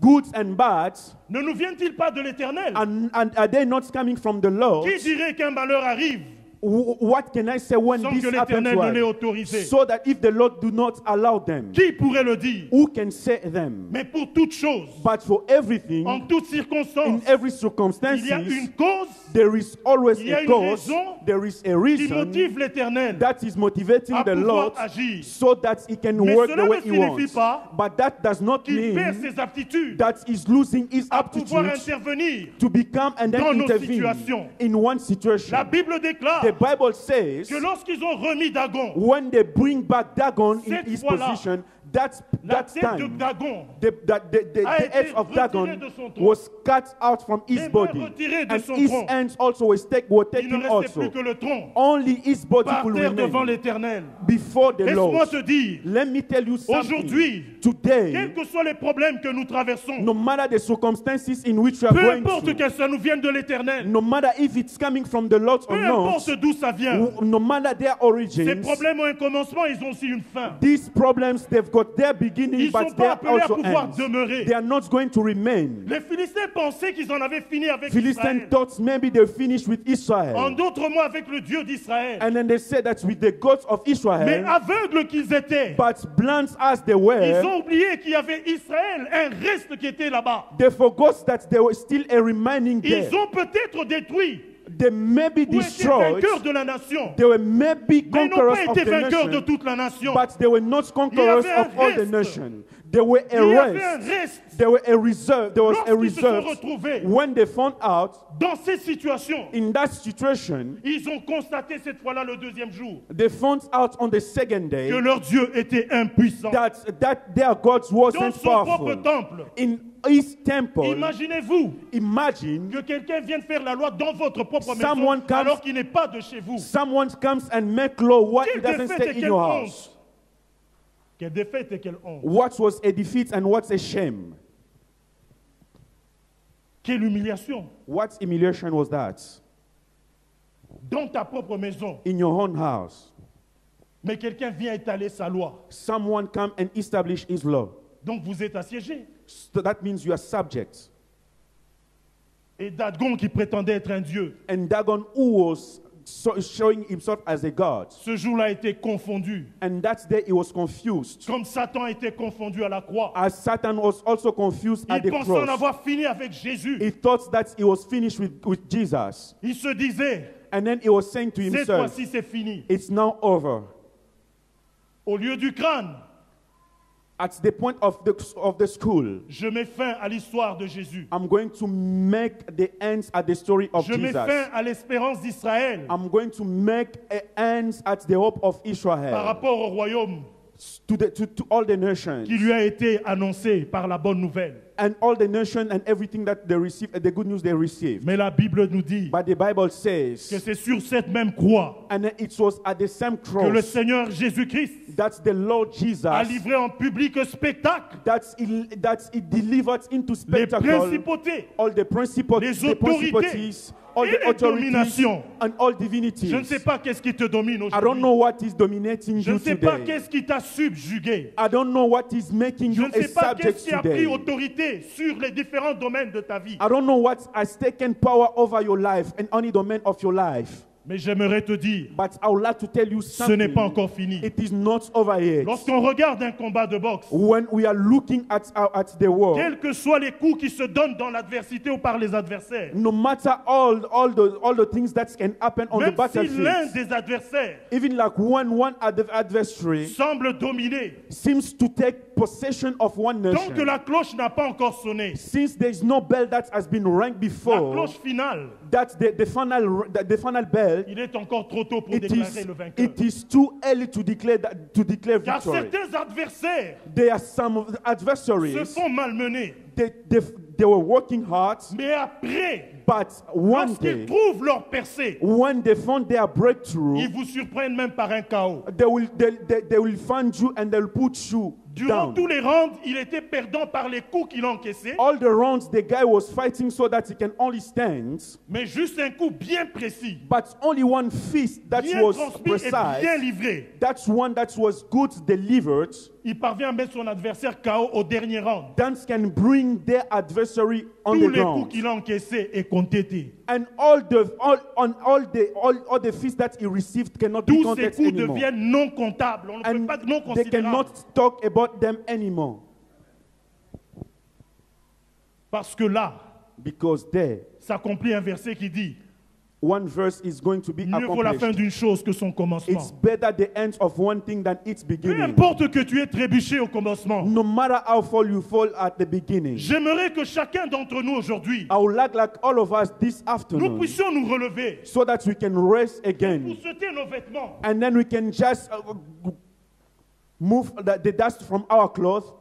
goods and bad, ne nous viennent-ils pas de l'Éternel? and are they not coming from the Lord? Qui dirait qu'un malheur arrive What can I say when sans this que happens l'Éternel ne l'ait to us? autorisé? So that if the Lord do not allow them, Qui pourrait le dire? who can say them? Mais pour toute chose, But for everything, en toutes in circonstances, every il circumstance, y a une cause there is always il y a a une cause, raison there is a qui reason motive l'Éternel that is motivating à the Lord pouvoir agir. so that he can Mais work cela the way ne he signifie wants. pas But that does not qu'il perd mean ses aptitudes that he's losing his à pouvoir aptitude intervenir. to become and then dans nos intervene situations. in one situation. La Bible déclare The Bible says que lorsqu'ils ont remis Dagon, when they bring back Dagon in Cette his fois-là, position, la that tête de time, Dagon, the a head été of retiré Dagon de son tronc. was cut out from his Les mains body, retirées de and son his tronc. hands also were il taken ne restait also. plus que le tronc Only his body par could terre devant remain l'Éternel. before the Laisse-moi Lord. te dire, Let me tell you something. aujourd'hui, Today, quels que soient les problèmes que nous traversons, no matter the circumstances in which we are peu going importe through, que ça nous vienne de l'Éternel, no matter if it's coming from the Lord or peu not, importe d'où ça vient, no matter their ces origins, problèmes ont un commencement, ils ont aussi une fin. these problems, they've got their beginning, Ils ne sont but pas they appelés à also pouvoir ends. demeurer. They are not going to remain. Les Philistins pensaient qu'ils en avaient fini avec Philistines Israël. thought maybe they're finished with En Israel. d'autres mots, avec le Dieu d'Israël. And then they said that with the gods of Mais Israel, aveugles qu'ils étaient, but blind as they ils were, ont oublié qu'il y avait Israël, un reste qui était là-bas. they forgot that there was still a remaining there. Ils ont peut-être détruit They may be ou été destroyed. vainqueurs de la nation, They were maybe mais ils n'ont conquerors pas of été the vainqueurs de nation, toute la nation. but they were not conquerors avait un of all the reste. nation. They were a Il y avait un rest. reste. There were a reserve. There was a Lorsqu'ils se sont reserve. retrouvés When they found out dans ces situations, in that situation, ils ont constaté cette fois-là le deuxième jour they found out on the second que day leur Dieu était impuissant. that their God Dans wasn't son propre powerful. temple, In his temple, imaginez-vous imagine que quelqu'un vienne faire la loi dans votre propre maison Someone comes- alors qu'il n'est pas de chez vous. someone comes and make law what Quelle it doesn't défaite stay et in quelle your honte. house. Quelle défaite et quelle honte. What was a defeat and what's a shame? Quelle humiliation. What humiliation was that? Dans ta propre maison, In your own house, mais quelqu'un vient étaler sa loi. someone come and establish his law. Donc vous êtes assiégé. So that means you are subject. Et Dagon qui prétendait être un dieu, And Dagon, who was showing himself as a god, ce jour-là a été confondu. and that day he was confused. Comme Satan était confondu à la croix. As Satan was also confused at Il the pensait en cross. avoir fini avec Jésus. He thought that he was finished with Jesus. Il se disait, And then he was saying to cette himself, fois-ci c'est fini. it's now over. Au lieu du crâne, at the point of the skull, je mets fin à l'histoire de Jésus. I'm going to make the ends at the story of Je mets Jesus. fin à l'espérance d'Israël I'm going to make ends at the hope of par Israel, rapport au royaume to all the nations, qui lui a été annoncé par la bonne nouvelle. and all the nations and everything that they receive, the good news they received. Mais la Bible nous dit But the Bible que says, c'est sur cette même croix and it was at the same que le cross Seigneur Jésus-Christ that the Lord Jesus, a livré en public un spectacle that it delivered into les spectacle principautés all the Les autorités principalities, all et the les authorities, dominations. and all divinities. Je ne sais pas qu'est-ce qui te domine I don't aujourd'hui. know what is dominating Je you ne sais pas today. qu'est-ce qui t'a subjugué. I don't know what is making Je you ne a sais pas subject qu'est-ce qui a pris today. autorité sur les différents domaines de ta vie. I don't know what has taken power over your life and any domain of your life. Mais j'aimerais te dire, But I would like to tell you ce n'est something. pas encore fini. It is not over yet. Lorsqu'on regarde un combat de boxe, When we are looking at the world, quels que soient les coups qui se donnent dans l'adversité ou par les adversaires, no matter all the things that can happen on the même si battlefield, l'un des adversaires even like one adversary semble dominer, seems to take possession of one tant que nation, la cloche n'a pas encore sonné, since there is no bell that has been rang la before, cloche finale, that the final bell, il est encore trop tôt pour it déclarer le vainqueur. is too early to declare Car victory. certains adversaires There are some se adversaries, font malmener, they were working hard, mais après, but one lorsqu'ils day, trouvent leur percée, when they found their breakthrough, ils vous surprennent même par un chaos. they will find you and they'll put you Durant down. tous les rounds, il était perdant par les coups qu'il a encaissés, All the rounds, the guy was fighting so that he can only stand, mais juste un coup bien précis, but only one fist that bien was transmis et bien precise. livré. That's one that was good delivered. Il parvient à mettre son adversaire KO au dernier round. That can bring their adversary on Tous the les coups ground. qu'il a encaissés et comptés. And all the fists that he received cannot be Tous ces counted coups anymore. deviennent non comptables. On ne peut And pas non they considérables. cannot talk about them anymore. Parce que là, Because there, s'accomplit un verset qui dit one verse is going to be mieux vaut la fin accomplished. d'une chose que son commencement. It's better the end of one thing than its Peu beginning. importe que tu aies trébuché au commencement, No matter how far you fall at the beginning. j'aimerais que chacun d'entre nous aujourd'hui, I would like all of us this nous afternoon, puissions nous relever so that we can rest pour again. jeter nos vêtements And then we can just move the dust from our clothes,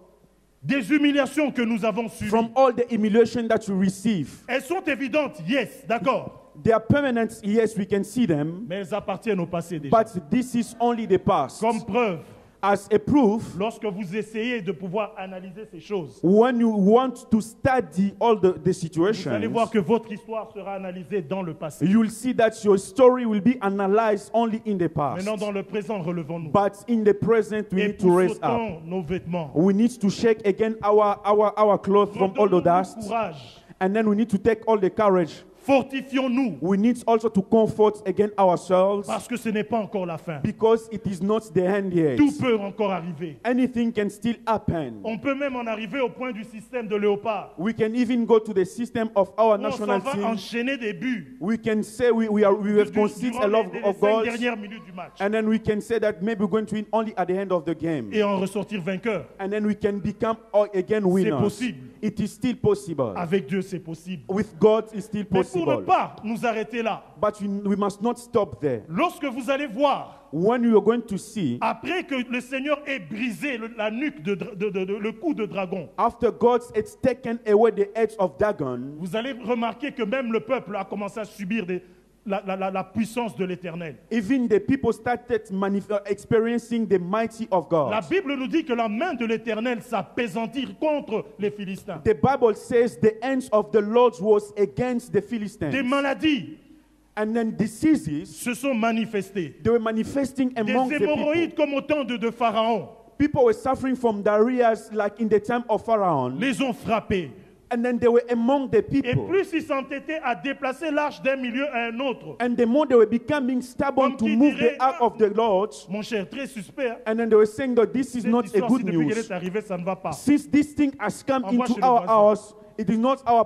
des humiliations que nous avons subies. from all the humiliation that we receive. Elles sont évidentes, yes, d'accord, They are permanent, yes, we can see them, mais elles appartiennent au passé déjà. but this is only the past. Comme preuve, As a proof, lorsque vous essayez de pouvoir analyser ces choses, when you want to study all the vous situations, allez voir que votre histoire sera analysée dans le passé. you will see that your story will be analyzed only in the past. Maintenant, dans le présent, relevons-nous. But in the present, we Et need to raise up. poussons nos vêtements. We need to shake again our clothes from all the Redonnons-nous dust. courage. And then we need to take all the courage. Fortifions-nous, We need also to comfort again ourselves, parce que ce n'est pas encore la fin. because it is not the end yet. Tout peut encore arriver. Anything can still happen. On peut même en arriver au point du système de léopard. We can even go to the system of our Où on s'en national va team. enchaîner des buts We can say we have conceded durant a lot les of 5 goals, dernières minutes du match. and then we can say that maybe we're going to win only at the end of the game. Et en ressortir vainqueur. And then we can become again winners. possible. It is still possible. Avec Dieu, c'est possible. With God, it's still Mais pour ne possible. pas nous arrêter là, But we must not stop there. lorsque vous allez voir, When you are going to see, après que le Seigneur ait brisé la nuque, le cou de dragon, after God has taken away the heads of Dagon, vous allez remarquer que même le peuple a commencé à subir la puissance de l'Éternel. even the people started experiencing the mighty of La God. Bible nous dit que la main de l'Éternel s'apaisantit contre les Philistins. The Bible says the hands of the Lord was against the Des Philistines. maladies And then diseases, se sont manifestées. they were manifesting Des among the hémorroïdes people. comme au temps de Pharaon People were suffering from diarrhea like in the time of Pharaoh. les ont frappés. And then they were among the Et people. plus ils s'entêtaient à déplacer l'arche d'un milieu à un autre. And the more they were becoming stubborn Comme to qui move dirait, the ark of the Lord. Mon cher, très suspect. And then they were saying that this is Cette not a histoire, good si depuis qu'elle news. est arrivée, ça ne va pas. Since this thing has come Envoie into chez le our voisin. house, It is not our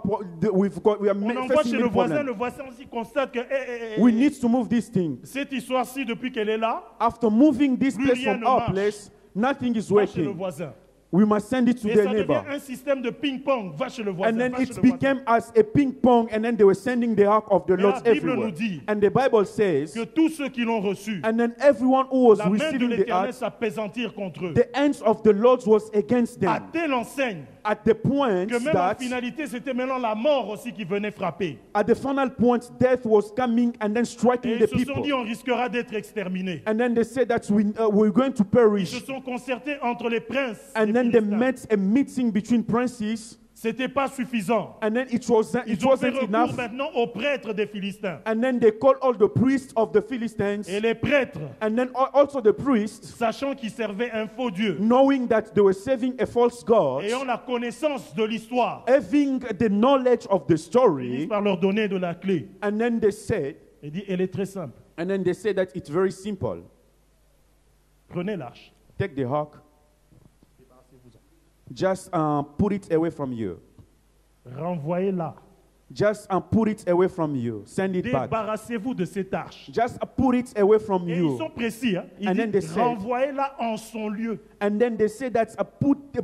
we are On envoie facing chez many le voisin problems. aussi constate que We need to move this thing. cette histoire-ci, depuis qu'elle est là, After moving this Plus place rien from ne our marche. place, nothing is va chez le working. voisin. We must send it to Et the ça devient neighbor. un système de ping-pong. Va chez le voisin. And then va chez it le voisin. became as a ping pong, and then they were sending the ark of the Mais Lord la Bible everywhere. nous dit And the Bible says, que tous ceux qui l'ont reçu, and then everyone who was la main de receiving the l'Éternel ark, s'apaisantir contre eux. the hands of the Lord was against À them. telle enseigne At the point que même en that, finalité, c'était maintenant la mort aussi qui venait frapper. at the final point, death was coming and then Et striking ils the se sont dit, people. on risquera d'être exterminés. And then they said that we're going to Ils perish. se sont concertés entre les princes. And des then they Philistins. met a meeting between princes, C'était pas suffisant. and then it wasn't Ils ont fait enough. recours maintenant aux prêtres des Philistins. And then they called all the priests of the Philistines, Et les prêtres, and then also the priests, sachant qu'ils servaient un faux Dieu, knowing that they were serving a false god, ayant la connaissance de l'histoire, having the knowledge of the finissent story, par leur donner de la clé. and then they said, Il dit, elle est très simple. that it's very simple. Prenez l'arche. Take the ark, just put it away from you. Renvoyez-la. Just put it away from you. Send it back. Débarrassez-vous de cette arche. Just put it away from Et ils sont you. précis. Hein? Ils And then they disent, said- renvoyez-la en son lieu. And then they say that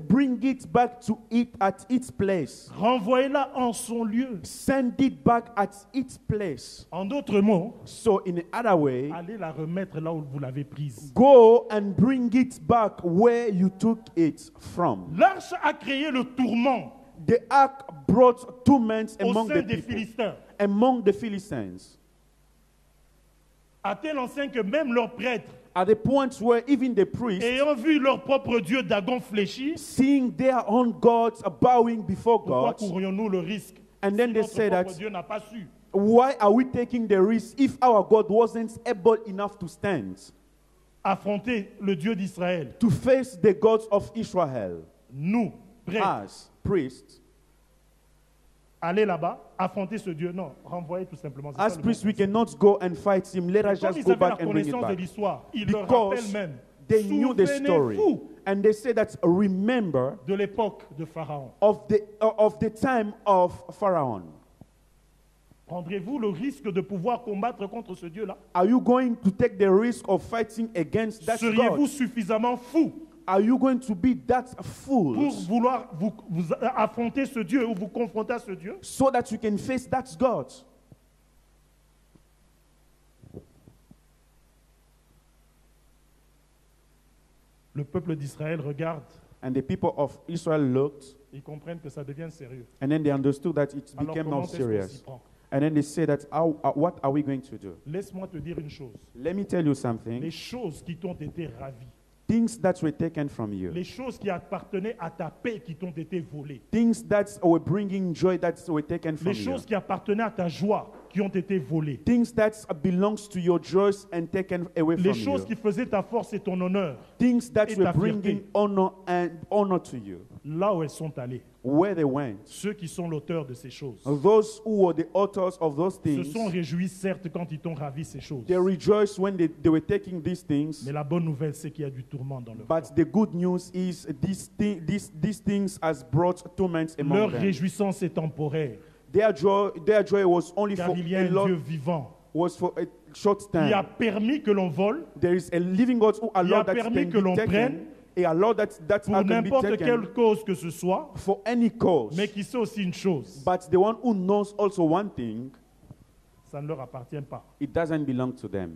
bring it back to it at its place. Renvoyez-la en son lieu. Send it back at its place. En d'autres mots, So in other way, allez la remettre là où vous l'avez prise. go and bring it back where you took it from. L'arche a créé le tourment The ark brought torment au among sein the des people, Philistins. among the Philistines, À telle enseigne que même leurs prêtres, at the point where even the priests, ayant vu leur propre Dieu Dagon fléchir, seeing their own gods bowing before pourquoi God, courrions-nous le risque and then si they notre say propre that, Dieu n'a pas su why are we taking the risk if our God wasn't able enough to stand affronter le Dieu d'Israël? to face the gods of Israel? Nous, prêtres, As priests, aller là-bas, affronter ce Dieu. Non, renvoyer tout simplement. C'est ça as le priests, bon we cannot go and fight him. Let us Comme just ils go avaient la back and bring it connaissance de back. l'histoire, ils le Because rappellent même. they knew the story. Souvenez-vous And they say that remember de l'époque de Pharaon. of the time of Pharaoh. Prendrez-vous le risque de pouvoir combattre contre ce Dieu-là? Are you going to take the risk of fighting against that Seriez-vous God? suffisamment fou Are you going to be that pour fool vouloir vous affronter ce Dieu ou vous confronter à ce Dieu? so that you can face that God? Le peuple d'Israël regarde, And the people of Israel looked, ils comprennent que ça devient sérieux. and then they understood that it Alors became comment now est-ce qu'on s'y serious. prend? And then they say that, what are we going to do? Laisse-moi te dire une chose. Let me tell you Les something. choses qui t'ont été ravies, Things that were taken from you. les choses qui appartenaient à ta paix qui t'ont été volées, Things that were bringing joy that were taken from les you. choses qui appartenaient à ta joie qui ont été volées, Things that belongs to your joys and taken away les from choses you. qui faisaient ta force et ton honneur, Things that et were ta bringing fierté. honor to you. là où elles sont allées, Where they went. ceux qui sont l'auteur de ces choses Those who were the authors of those se things, sont réjouis certes quand ils t'ont ravi ces choses. they rejoiced when they were taking these things. Mais la bonne nouvelle, c'est qu'il y a du tourment dans leur But corps. the good news is these things has brought torment among Leur them. réjouissance est temporaire, Their joy was only car for il y a a un Dieu lot, vivant was for a short qui a time. permis que l'on vole There is a living God who allowed that permis can que l'on be taken, prenne et allowed that pour can be n'importe taken quelle cause que ce soit, for any cause. mais qui sait aussi une chose, But the one who knows also one thing, ça ne leur appartient pas, it doesn't belong to them.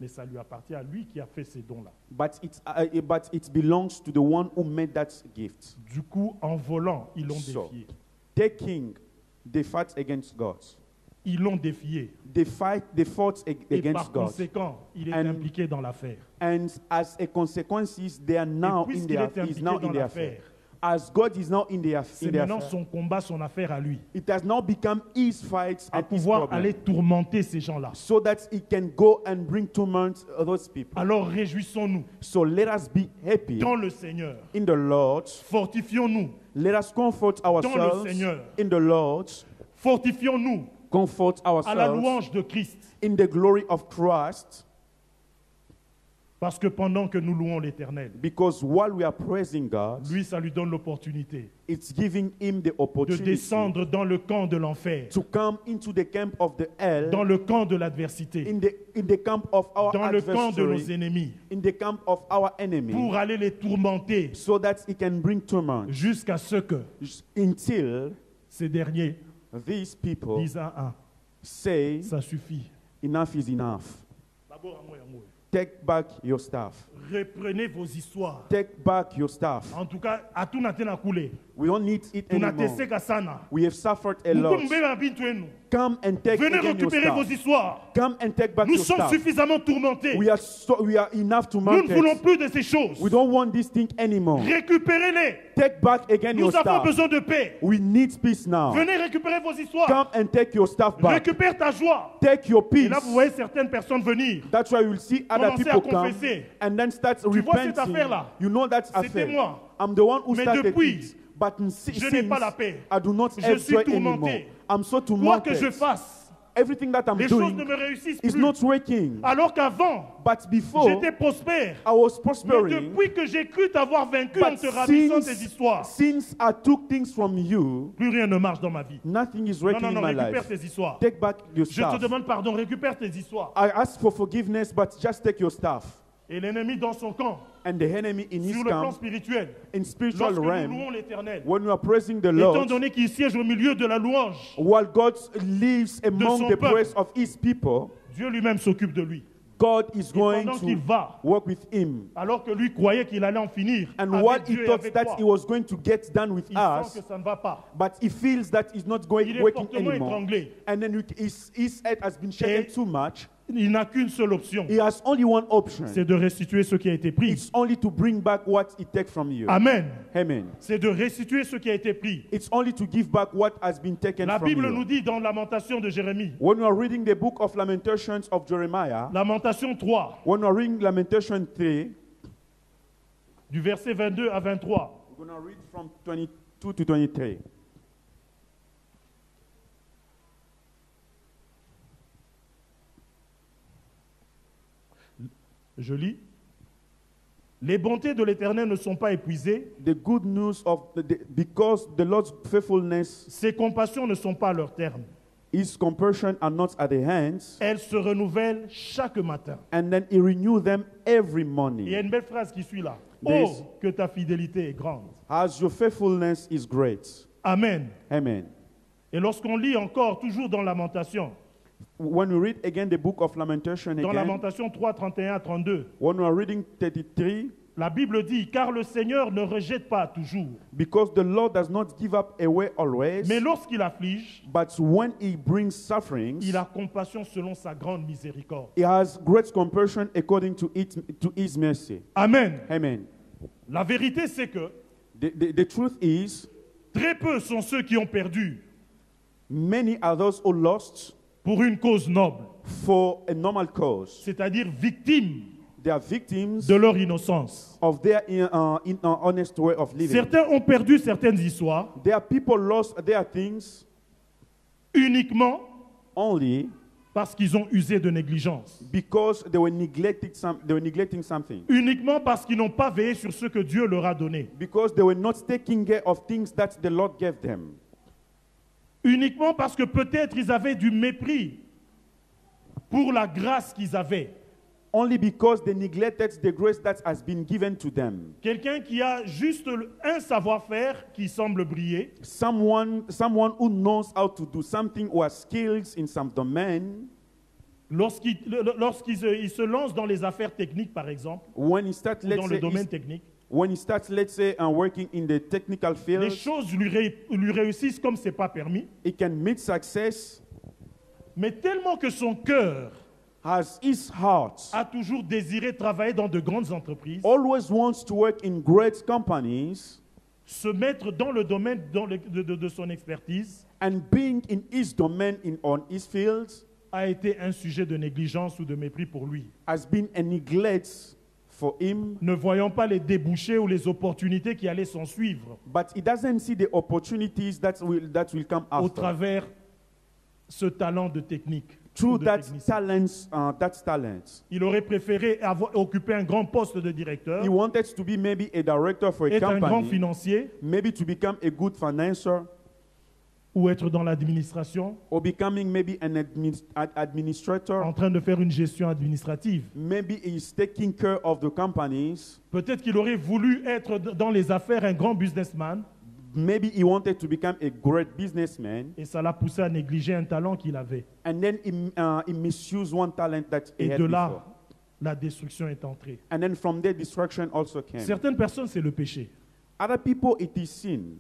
mais ça lui appartient à lui qui a fait ces dons-là. But it belongs to the one who made that gift. Du coup, en volant, ils l'ont So, défié. taking, they fight against God. Ils l'ont défié. They fought Et par against God. conséquent, il est And- impliqué dans l'affaire. And as a consequence, they are now Et in puisqu'il the est is impliqué now dans in the affair. l'affaire, As God is now in the c'est affair, maintenant son combat, son affaire à lui, it has now become his fight à and his pouvoir problem, aller tourmenter ces gens-là. so that he can go and bring torment those people. Alors réjouissons-nous So let us be happy dans le Seigneur. in the Lord. Fortifions-nous Let us comfort ourselves Seigneur. in the Lord. Fortifions-nous Comfort à la ourselves louange de Christ. in the glory of Christ. Parce que pendant que nous louons l'Éternel, Because while we are praising God, lui, ça lui donne l'opportunité it's giving him the de opportunity descendre dans le camp de l'enfer, to come into the camp of the hell, dans le camp de l'adversité, in the camp of our dans le camp de nos adversary, ennemis, in the camp of our enemy, pour aller les tourmenter so that he can bring torment jusqu'à ce que until ces derniers these people disent à un, say, ça suffit. enough is enough. Take back your stuff. Reprenez vos histoires. Take back your stuff. En tout cas, à tout n'a coulé. We don't need it Tout n'a anymore. qu'à sana. We have suffered a lot. Come and take Venez again your récupérer vos stuff. histoires. Come and take back Nous your sommes stuff. suffisamment tourmentés. We are enough to Nous mount ne voulons it. plus de ces choses. We don't want this thing anymore. Récupérez-les. Take back again your Nous avons stuff. besoin de paix. We need peace now. Venez récupérer vos histoires. Come and take your stuff back. Récupère ta joie. Take your Et peace. là, vous voyez certaines personnes venir. That's why you'll see other Commencez à people come confesser. and then start vois cette repenting. affaire-là? You know that C'était affair. moi. I'm the one who Mais started depuis, it. But je n'ai pas la paix. I do not Je have suis joy tourmenté. anymore. I'm so Quoi que je tormented. fasse, Everything that I'm les choses ne doing me réussissent is plus. not working. Alors qu'avant, But before, j'étais prospère. I was Mais prospering. depuis que j'ai cru t'avoir vaincu en But te ravissant tes histoires, since I took things from you, plus rien ne marche dans ma vie. nothing is Non, working non, in non, my récupère life. tes histoires. Take back your Je te stuff. demande pardon, récupère tes histoires. I ask for forgiveness, but just take your stuff. Et l'ennemi dans son camp, And the enemy in his sur le plan camp, spirituel, in spiritual lorsque nous realm, louons l'Éternel, when we are praising the étant Lord, donné qu'il siège au milieu de la louange, while God lives among son the peuple. praise of his people, Dieu lui-même s'occupe de lui. God is Et going pendant qu'il to va, work with him. alors que lui croyait qu'il allait en finir And avec while Dieu he et thought avec that toi, he was going to get done with il sent us, que ça ne va pas. but he feels that he's not Il est working fortement anymore. étranglé. And then his head has been shaken Et- too much. Il n'a qu'une seule option, He has only one option. c'est de restituer ce qui a été pris. It's only to bring back what he takes from you. Amen. Amen. C'est de restituer ce qui a été pris. It's only to give back what has been taken La from Bible you. nous dit dans Lamentation de Jérémie, When we are reading the book of Lamentations of Jeremiah, Lamentation 3, when we are reading Lamentation 3, du verset 22 à 23. we're going to read from 22 to 23. Je lis. Les bontés de l'Éternel ne sont pas épuisées, The good news of because the Lord's faithfulness, ses compassions ne sont pas à leur terme. his compassion are not at the hands, Elles se renouvellent chaque matin. and then he renew them every Il y a morning. une belle phrase qui suit là. This- Oh, que ta fidélité est grande. As your faithfulness is great. Amen. Amen. Et lorsqu'on lit encore, toujours dans Lamentation, When we read again the book of Lamentation dans again, Lamentation 3, 31 à 32, when we are reading 33, la Bible dit, car le Seigneur ne rejette pas toujours, because the Lord does not give up away always, mais lorsqu'il afflige, but when he brings sufferings, il a compassion selon sa grande miséricorde. he has great compassion according to his mercy. Amen. Amen. La vérité, c'est que The truth is, très peu sont ceux qui ont perdu many are those who lost pour une cause noble, for a normal cause. c'est-à-dire victimes They are victims de leur innocence. of their honest way of living. Certains ont perdu certaines histoires There are people lost their things uniquement only parce qu'ils ont usé de négligence. because they were neglecting something. Uniquement parce qu'ils n'ont pas veillé sur ce que Dieu leur a donné. Because they were not taking care of things that the Lord gave them. Uniquement parce que peut-être ils avaient du mépris pour la grâce qu'ils avaient. Only because they neglected the grace that has been given to them. Quelqu'un qui a juste un savoir-faire qui semble briller, Someone who knows how to do something, who has skills in some domain, lorsqu'il il se lance dans les affaires techniques, par exemple, when he starts, ou dans le domaine technique, let's say, working in the technical les field, choses lui réussissent comme ce n'est pas permis, he can meet success, mais tellement que son cœur has his heart, a toujours désiré travailler dans de grandes entreprises, always wants to work in great companies, se mettre dans le domaine de son expertise, and being in his domain, on his field, a été un sujet de négligence ou de mépris pour lui. has been a neglect for him, Ne voyant pas les débouchés ou les opportunités qui allaient s'en suivre but he doesn't see the opportunities that will come au after. travers ce talent de technique. through de that technicien. talent. Il aurait préféré occuper un grand poste de directeur, He wanted to be maybe a director for a être un grand company, financier maybe to become a good financier, ou être dans l'administration or becoming maybe an administrator. en train de faire une gestion administrative. Maybe he's taking care of the companies. Peut-être qu'il aurait voulu être dans les affaires un grand businessman Maybe he wanted to become a great businessman, et ça l'a poussé à négliger un talent qu'il avait. and then he misused one talent that he Et had de là, before. la destruction est entrée. And then from there, destruction also came. Certaines personnes, c'est le péché. Other people, it is sin.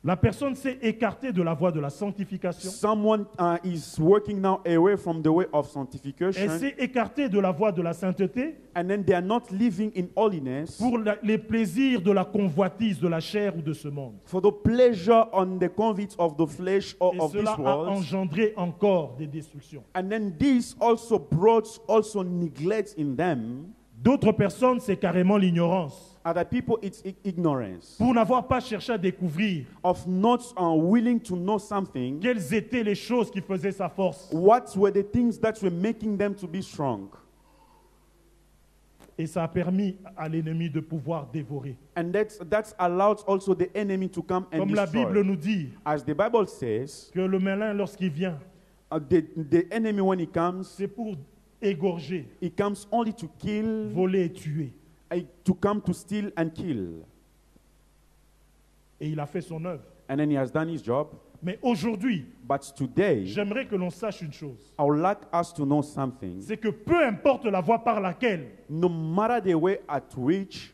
La personne s'est écartée de la voie de la sanctification. Someone is working now away from the way of Elle sanctification, s'est écartée de la voie de la sainteté and then they are not living in holiness pour les plaisirs de la convoitise de la chair ou de ce monde. for the pleasure on the convicts of the flesh or Et of cela this a world. engendré encore des destructions. And then this also brought also neglect in them. D'autres personnes, c'est carrément l'ignorance. Other people, it's ignorance Pour n'avoir pas cherché à découvrir of not willing to know something. quelles étaient les choses qui faisaient sa force. What were the things that were making them to be strong? Et ça a permis à l'ennemi de pouvoir dévorer. And that's allowed also the enemy to come and Comme la Bible destroy. nous dit, As the Bible says, que le malin, lorsqu'il vient, the enemy, when he comes, c'est pour égorger, he comes only to kill, voler et tuer. to come to steal and kill. Et il a fait son œuvre. And then he has done his job. Mais aujourd'hui, But today, j'aimerais que l'on sache une chose. I would like us to know something. C'est que peu importe la voie par laquelle No matter the way at which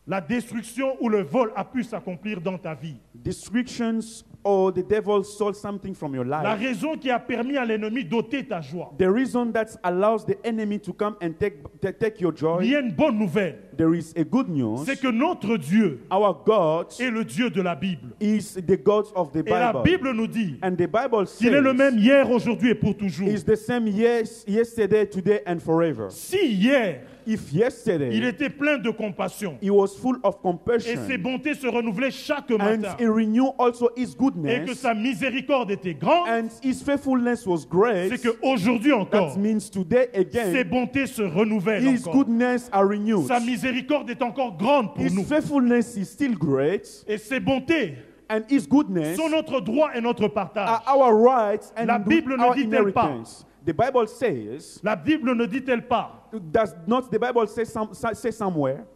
la destruction ou le vol a pu s'accomplir dans ta vie, destructions or the devil stole something from your la life, raison qui a permis à l'ennemi d'ôter ta joie, the reason that allows the enemy to come and take your il joy, y a une bonne nouvelle. there is a good news. C'est que notre Dieu Our God est le Dieu de la Bible. is the God of the Et la Bible. Bible nous dit And the Bible qu'il est le says même hier, aujourd'hui et pour toujours. is the same yesterday, today, and forever. Si hier, If il yesterday était plein de compassion he was full of et compassion ses bontés se renouvelaient chaque and matin he renewed also his et que goodness sa miséricorde était grande, and his faithfulness was great, c'est qu'aujourd'hui encore, that means today ses again bontés se renouvellent his encore. goodness are renewed. Sa miséricorde est encore grande pour His nous. faithfulness is still great, Et ses bontés and his goodness sont notre droit et notre partage. are our rights and La Bible ne our dit-elle pas? inheritance. The Bible says, La Bible ne dit-elle pas does not the Bible say somewhere,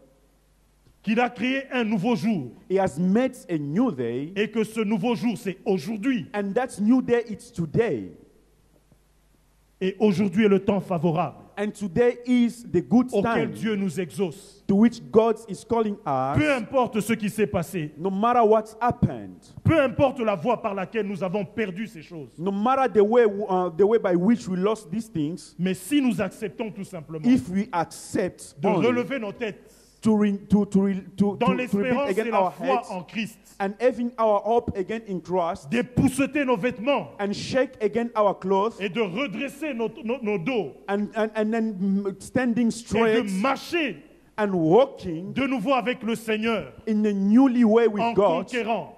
qu'il a créé un nouveau jour he has made a new day, et que ce nouveau jour c'est aujourd'hui and that new day it's today. et aujourd'hui est le temps favorable And today is the good auquel time Dieu nous exauce. to which God is calling us. Peu importe ce qui s'est passé, No matter what's happened, peu importe la voie par laquelle nous avons perdu ces choses, no matter the way by which we lost these things, mais si nous acceptons tout simplement if we accept de only relever nos têtes to repeat dans l'espérance et again la our foi heads en Christ, and having our hope again in Christ d'épousseter nos vêtements and shake again our clothes et de redresser nos dos and then standing et straight de marcher and walking de nouveau avec le Seigneur in a newly way with en God conquérant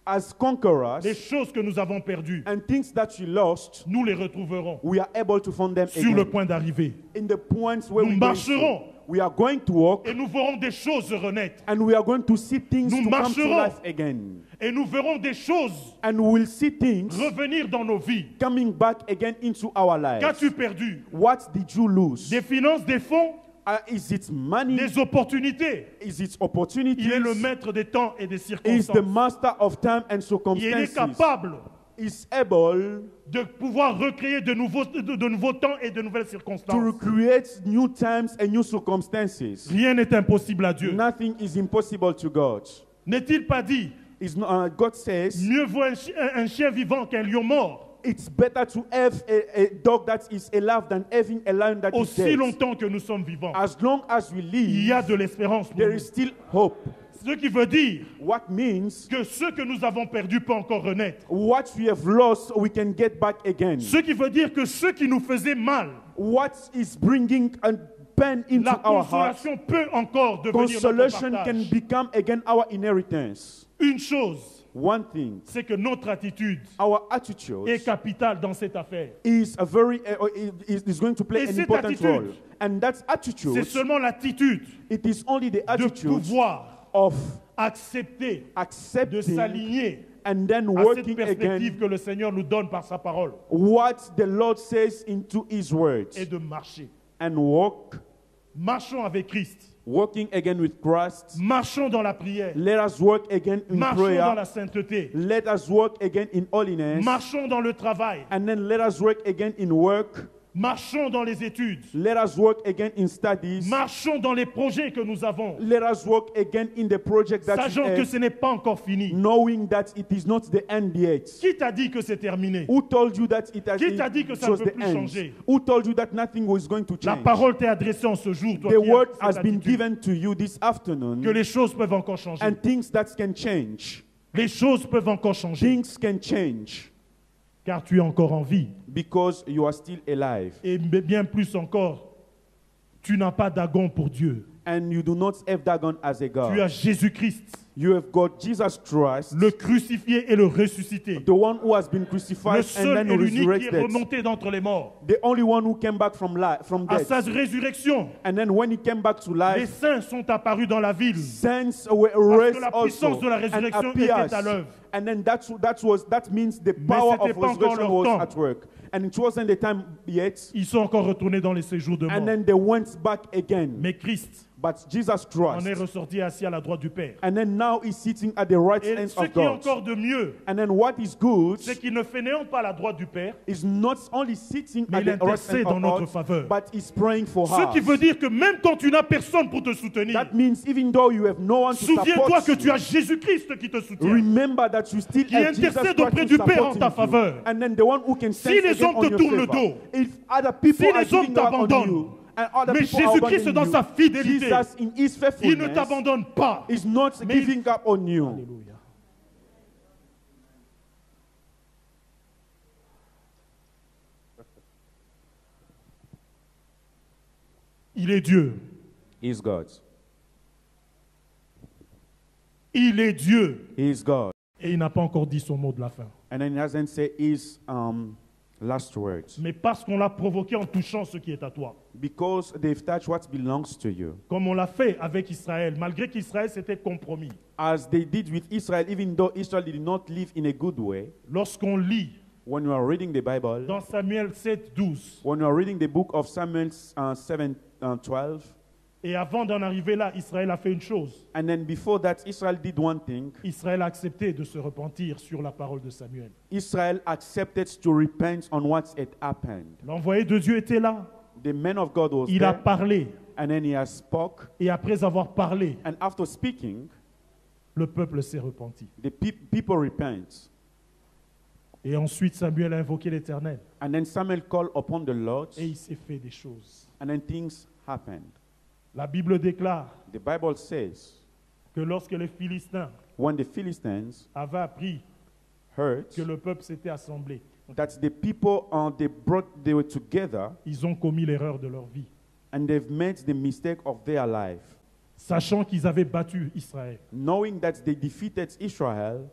as conquerors, les choses que nous avons perdues. and things that we lost, Nous les retrouverons we are able to find them sur le again. point d'arriver. In the points where Nous we marcherons we are going to walk et nous verrons des choses renaître. and we are going to see things Nous to come to marcherons. life again. Et nous verrons des choses And we will see things revenir dans nos vies. coming back again into our lives. Qu'as-tu perdu? What did you lose? Des finances, des fonds, Is it money? des opportunités. Is it opportunities? Il est le maître des temps et des Is circonstances. the master of time and Il est circumstances. capable Is able de pouvoir recréer de nouveaux temps et de nouvelles to circonstances. recreate new times and new circumstances. Rien n'est impossible à Dieu. Nothing is impossible to God. N'est-il pas dit, God says mieux vaut un chien vivant qu'un lion mort, it's better to have a dog that is alive than having a lion that is aussi dead. longtemps que nous sommes vivants? As long as we Il y a live, de l'espérance pour there nous. is still hope. Ce qui veut dire What means que ce que nous avons perdu peut encore renaître. what we have lost, we can get back again. Ce qui veut dire que ce qui nous faisait mal, What is bringing a pain into la our hearts, consolation peut encore devenir notre consolation can partage. become again our inheritance. Une chose one thing, c'est que notre attitude our attitude est capitale dans cette affaire. is going to play Et an cette important attitude, role. And that C'est attitude, seulement l'attitude it is only the de attitude pouvoir of accepter, de accepting s'aligner and then à cette working perspective again que le Seigneur nous donne par sa parole what the Lord says into His words et de marcher. and Marchons avec Christ. working again with Christ. Marchons dans la prière. Let us work again in Marchons dans prayer. la sainteté. Let us work again in holiness. Marchons dans le travail. And then let us work again in work. Marchons dans les études. Let us work again in studies. Marchons dans les projets que nous avons. Let us work again in the project that Sachant we que have, ce n'est pas encore fini. knowing that it is not the end yet. Qui t'a dit que c'est terminé? Who told you that it has Qui t'a dit que ça it was ne peut the plus end? changer? Who told you that nothing was going to La change? parole t'est adressée en ce jour, toi The qui as word cette has been attitude, given to you this afternoon, que les choses peuvent encore changer. and things that can change. Les choses peuvent encore changer, Things can change car tu es encore en vie. because you are still alive. Et bien plus encore, tu n'as pas d'agon pour Dieu. And you do not have Dagon as a Tu God. as Jésus-Christ, You have got Jesus Christ, le crucifié et le ressuscité, the one who has been le crucified and seul then et l'unique qui est resurrected. remonté d'entre les morts. The only one who came back from À death. sa résurrection, And then when he came back to les life, saints sont apparus dans la ville. saints were Parce raised que la puissance also de la and résurrection était appears. à l'œuvre. And then that means the power c'était of pas encore resurrection leur was temps. at work. And it wasn't the time yet. Ils sont encore retournés dans les séjours de And mort. then they went back again. Mais Christ But Jesus en est Christ. ressorti assis à la droite du Père. And then now he's sitting at the right Et hand ce of qui est God. encore de mieux, And then what is good c'est qu'il ne fainéant pas à la droite du Père, is not only sitting mais at il the right intercède hand en of notre God, faveur. but is praying for Ce qui us. veut dire que même quand tu n'as personne pour te soutenir, That means even though you have no one to souviens-toi support que you, tu as Jésus-Christ qui te soutient. remember that you still Qui have Jesus intercède Christ auprès who's du Père en supporting ta you. faveur. And then the one who can stand Si les again hommes on te your tournent le favor. dos, If other people si are les hommes giving up on t'abandonnent, you, and other mais people are Jésus-Christ abandoning dans you, sa fidélité, Jesus in his il ne faithfulness t'abandonne pas. is not Mais il- giving up on you. Alléluia. Il est Dieu. He is God. Il est Dieu. He is God. Et il n'a pas encore dit son mot de la fin. And then he hasn't said his last words. Mais parce qu'on l'a provoqué en touchant ce qui est à toi. Because they've touched what belongs to you. Comme on l'a fait avec Israël, malgré qu'Israël s'était compromis. As they did with Israel, even though Israel did not live in a good way, Lorsqu'on lit when you are reading the Bible, dans Samuel 7, 12, when you are reading the book of Samuel 7:12, et avant d'en arriver là, Israël a fait une chose. and then before that, Israel did one thing. Israël a accepté de se repentir sur la parole de Samuel. Israel accepted to repent on what had happened. L'envoyé de Dieu était là. The man of God was Il a there, parlé. and then he has spoke, Et après avoir parlé, and after speaking, le peuple s'est repenti. the people repent. Et ensuite, Samuel a invoqué l'Éternel. And then Samuel called upon the Lord, Et il s'est fait des choses. and then things happened. La Bible déclare The Bible says, que lorsque les Philistins when the Philistines avaient appris heard que le peuple s'était assemblé, that the people they were together, ils ont commis l'erreur de leur vie, and they've made the mistake of their life, sachant qu'ils avaient battu Israël. knowing that they defeated Israel.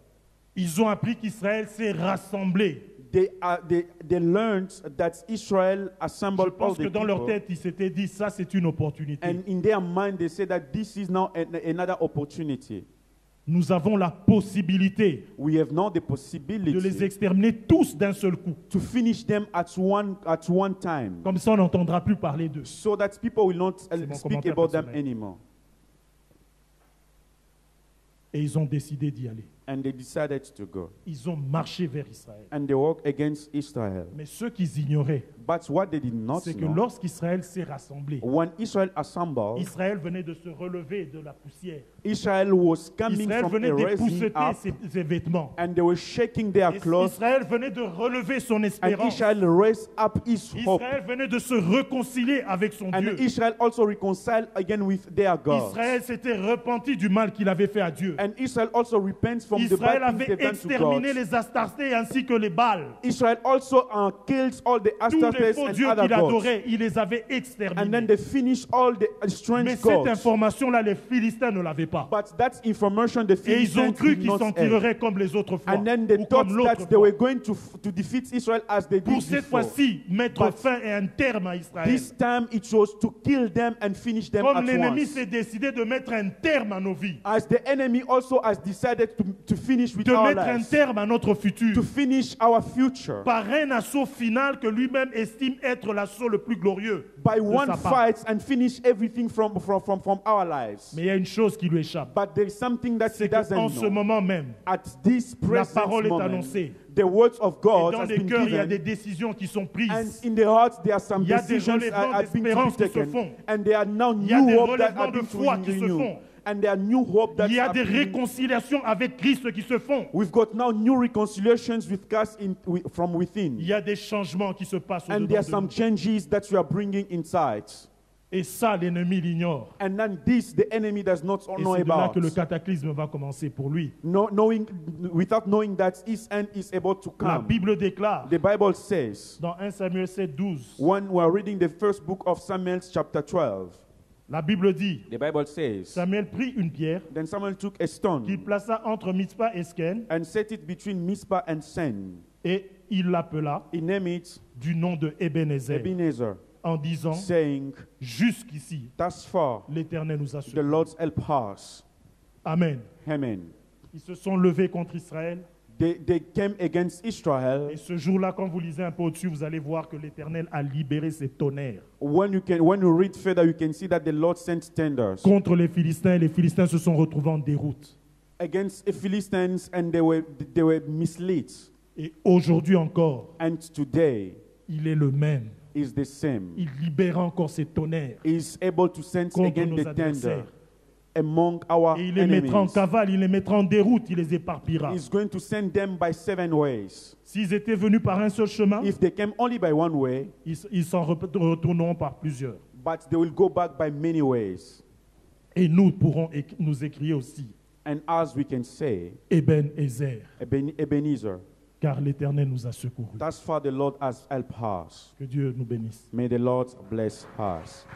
Ils ont appris qu'Israël s'est rassemblé. They learned that Israel Je assembled all pense que the dans leur people, tête, ils s'étaient dit, ça c'est une opportunité. and in their mind they said that this is now another opportunity. Nous avons la possibilité We have now the de les possibility exterminer tous d'un seul coup. to finish them at one time, Comme ça, on n'entendra plus parler d'eux. so that people will not mon speak commentaire about them personnel. anymore. Et ils ont décidé d'y aller. And they decided to go, Ils ont marché vers Israël. and they walked against Israel. Mais ce qu'ils ignoraient, But what they did not c'est que know, lorsqu'Israël s'est rassemblé, when Israel assembled, Israël venait de se relever de la poussière. Israel was coming Israël from venait a rising dépousseter up, ses vêtements. and they were shaking their Et clothes, Israël venait de relever son and espérance. Israel raised up his hope, Israël venait de se réconcilier avec son and Dieu. Israel also reconciled again with their God. Israël s'était repenti du mal qu'il avait fait à Dieu. And Israel also repents from from the Israël bad things avait they've done to exterminé God. les Astartés ainsi que les Baals. Israel also killed all the Tous les Astartes faux and dieux other qu'il gods. adorait, il les avait And then exterminés. they finished all the strange Mais cette gods. information-là, les Philistins ne l'avaient pas. But that information the Et ils ont Philistines cru did qu'ils not s'en have. tireraient comme les autres fois. And then they Ou thought comme l'autre that they fois. were going to defeat Israel as they Pour did cette before. fois-ci, mettre But fin et un terme à Israël. This time it was to kill them and finish them Comme at l'ennemi once. s'est décidé de mettre un terme à nos vies, As the enemy also has decided to finish with de our mettre un lives, terme à notre futur, to finish our future par un assaut final que lui-même estime être l'assaut le plus glorieux by de one sa part. fight and finish everything from our lives. Mais il y a une chose qui lui échappe, But there is something that he c'est doesn't qu'en ce know. moment même, At this la present parole est moment, annoncée. the words of Et God dans has les been cœurs, il y a des given. décisions qui sont And prises. in the heart, there are some Il y a des decisions relèvements are being d'espérance qui se taken. font. And there are now Il y a des new hope that relèvements are de being foi qui se renewed. font. And there are new hope that Il y a are des being- réconciliations avec Christ qui se font. We've got now new reconciliations with God from within. Il y a des changements qui se passent And au-dedans there are de some nous. changes that you are bringing inside. Et ça, l'ennemi l'ignore. And then this, the enemy does not Et know c'est de là about. que le cataclysme va commencer pour lui. Without knowing that his end is about to La come. Bible déclare The Bible says, dans 1 Samuel 7, 12, when we are reading the first book of Samuel, chapter 12, la Bible dit, the Bible says, Samuel prit une pierre then Samuel took a qu'il stone plaça entre Mitzpah et Sken and set it between Mizpah and Sen. et il l'appela He named it du nom de Ebenezer Ebenezer, en disant, saying, jusqu'ici, thus far l'Éternel nous a the secourus. Lord's help us. Amen. Amen. Ils se sont levés contre Israël. They came against Israel. Et ce jour-là, quand vous lisez un peu au-dessus, vous allez voir que l'Éternel a libéré ses tonnerres When you read further, you can see that the Lord sent tenders contre les Philistins. Et les Philistins se sont retrouvés en déroute. against the Philistines, and they were misled. Et aujourd'hui encore, And today il est le même. is the same. Il libère encore ses tonnerres He is able to send contre again nos the tender adversaires. among our Et il les mettra en enemies. cavale, il les mettra en déroute, il les éparpillera. He's going to send them by 7 ways. S'ils étaient venus par un seul chemin, If they came only by one way, ils s'en retourneront par plusieurs. but they will go back by many ways. Et nous pourrons nous écrire aussi And as we can say, Ebenezer, Ebenezer, car l'Éternel nous a secourus. thus far the Lord has helped us. Que Dieu nous bénisse. May the Lord bless us.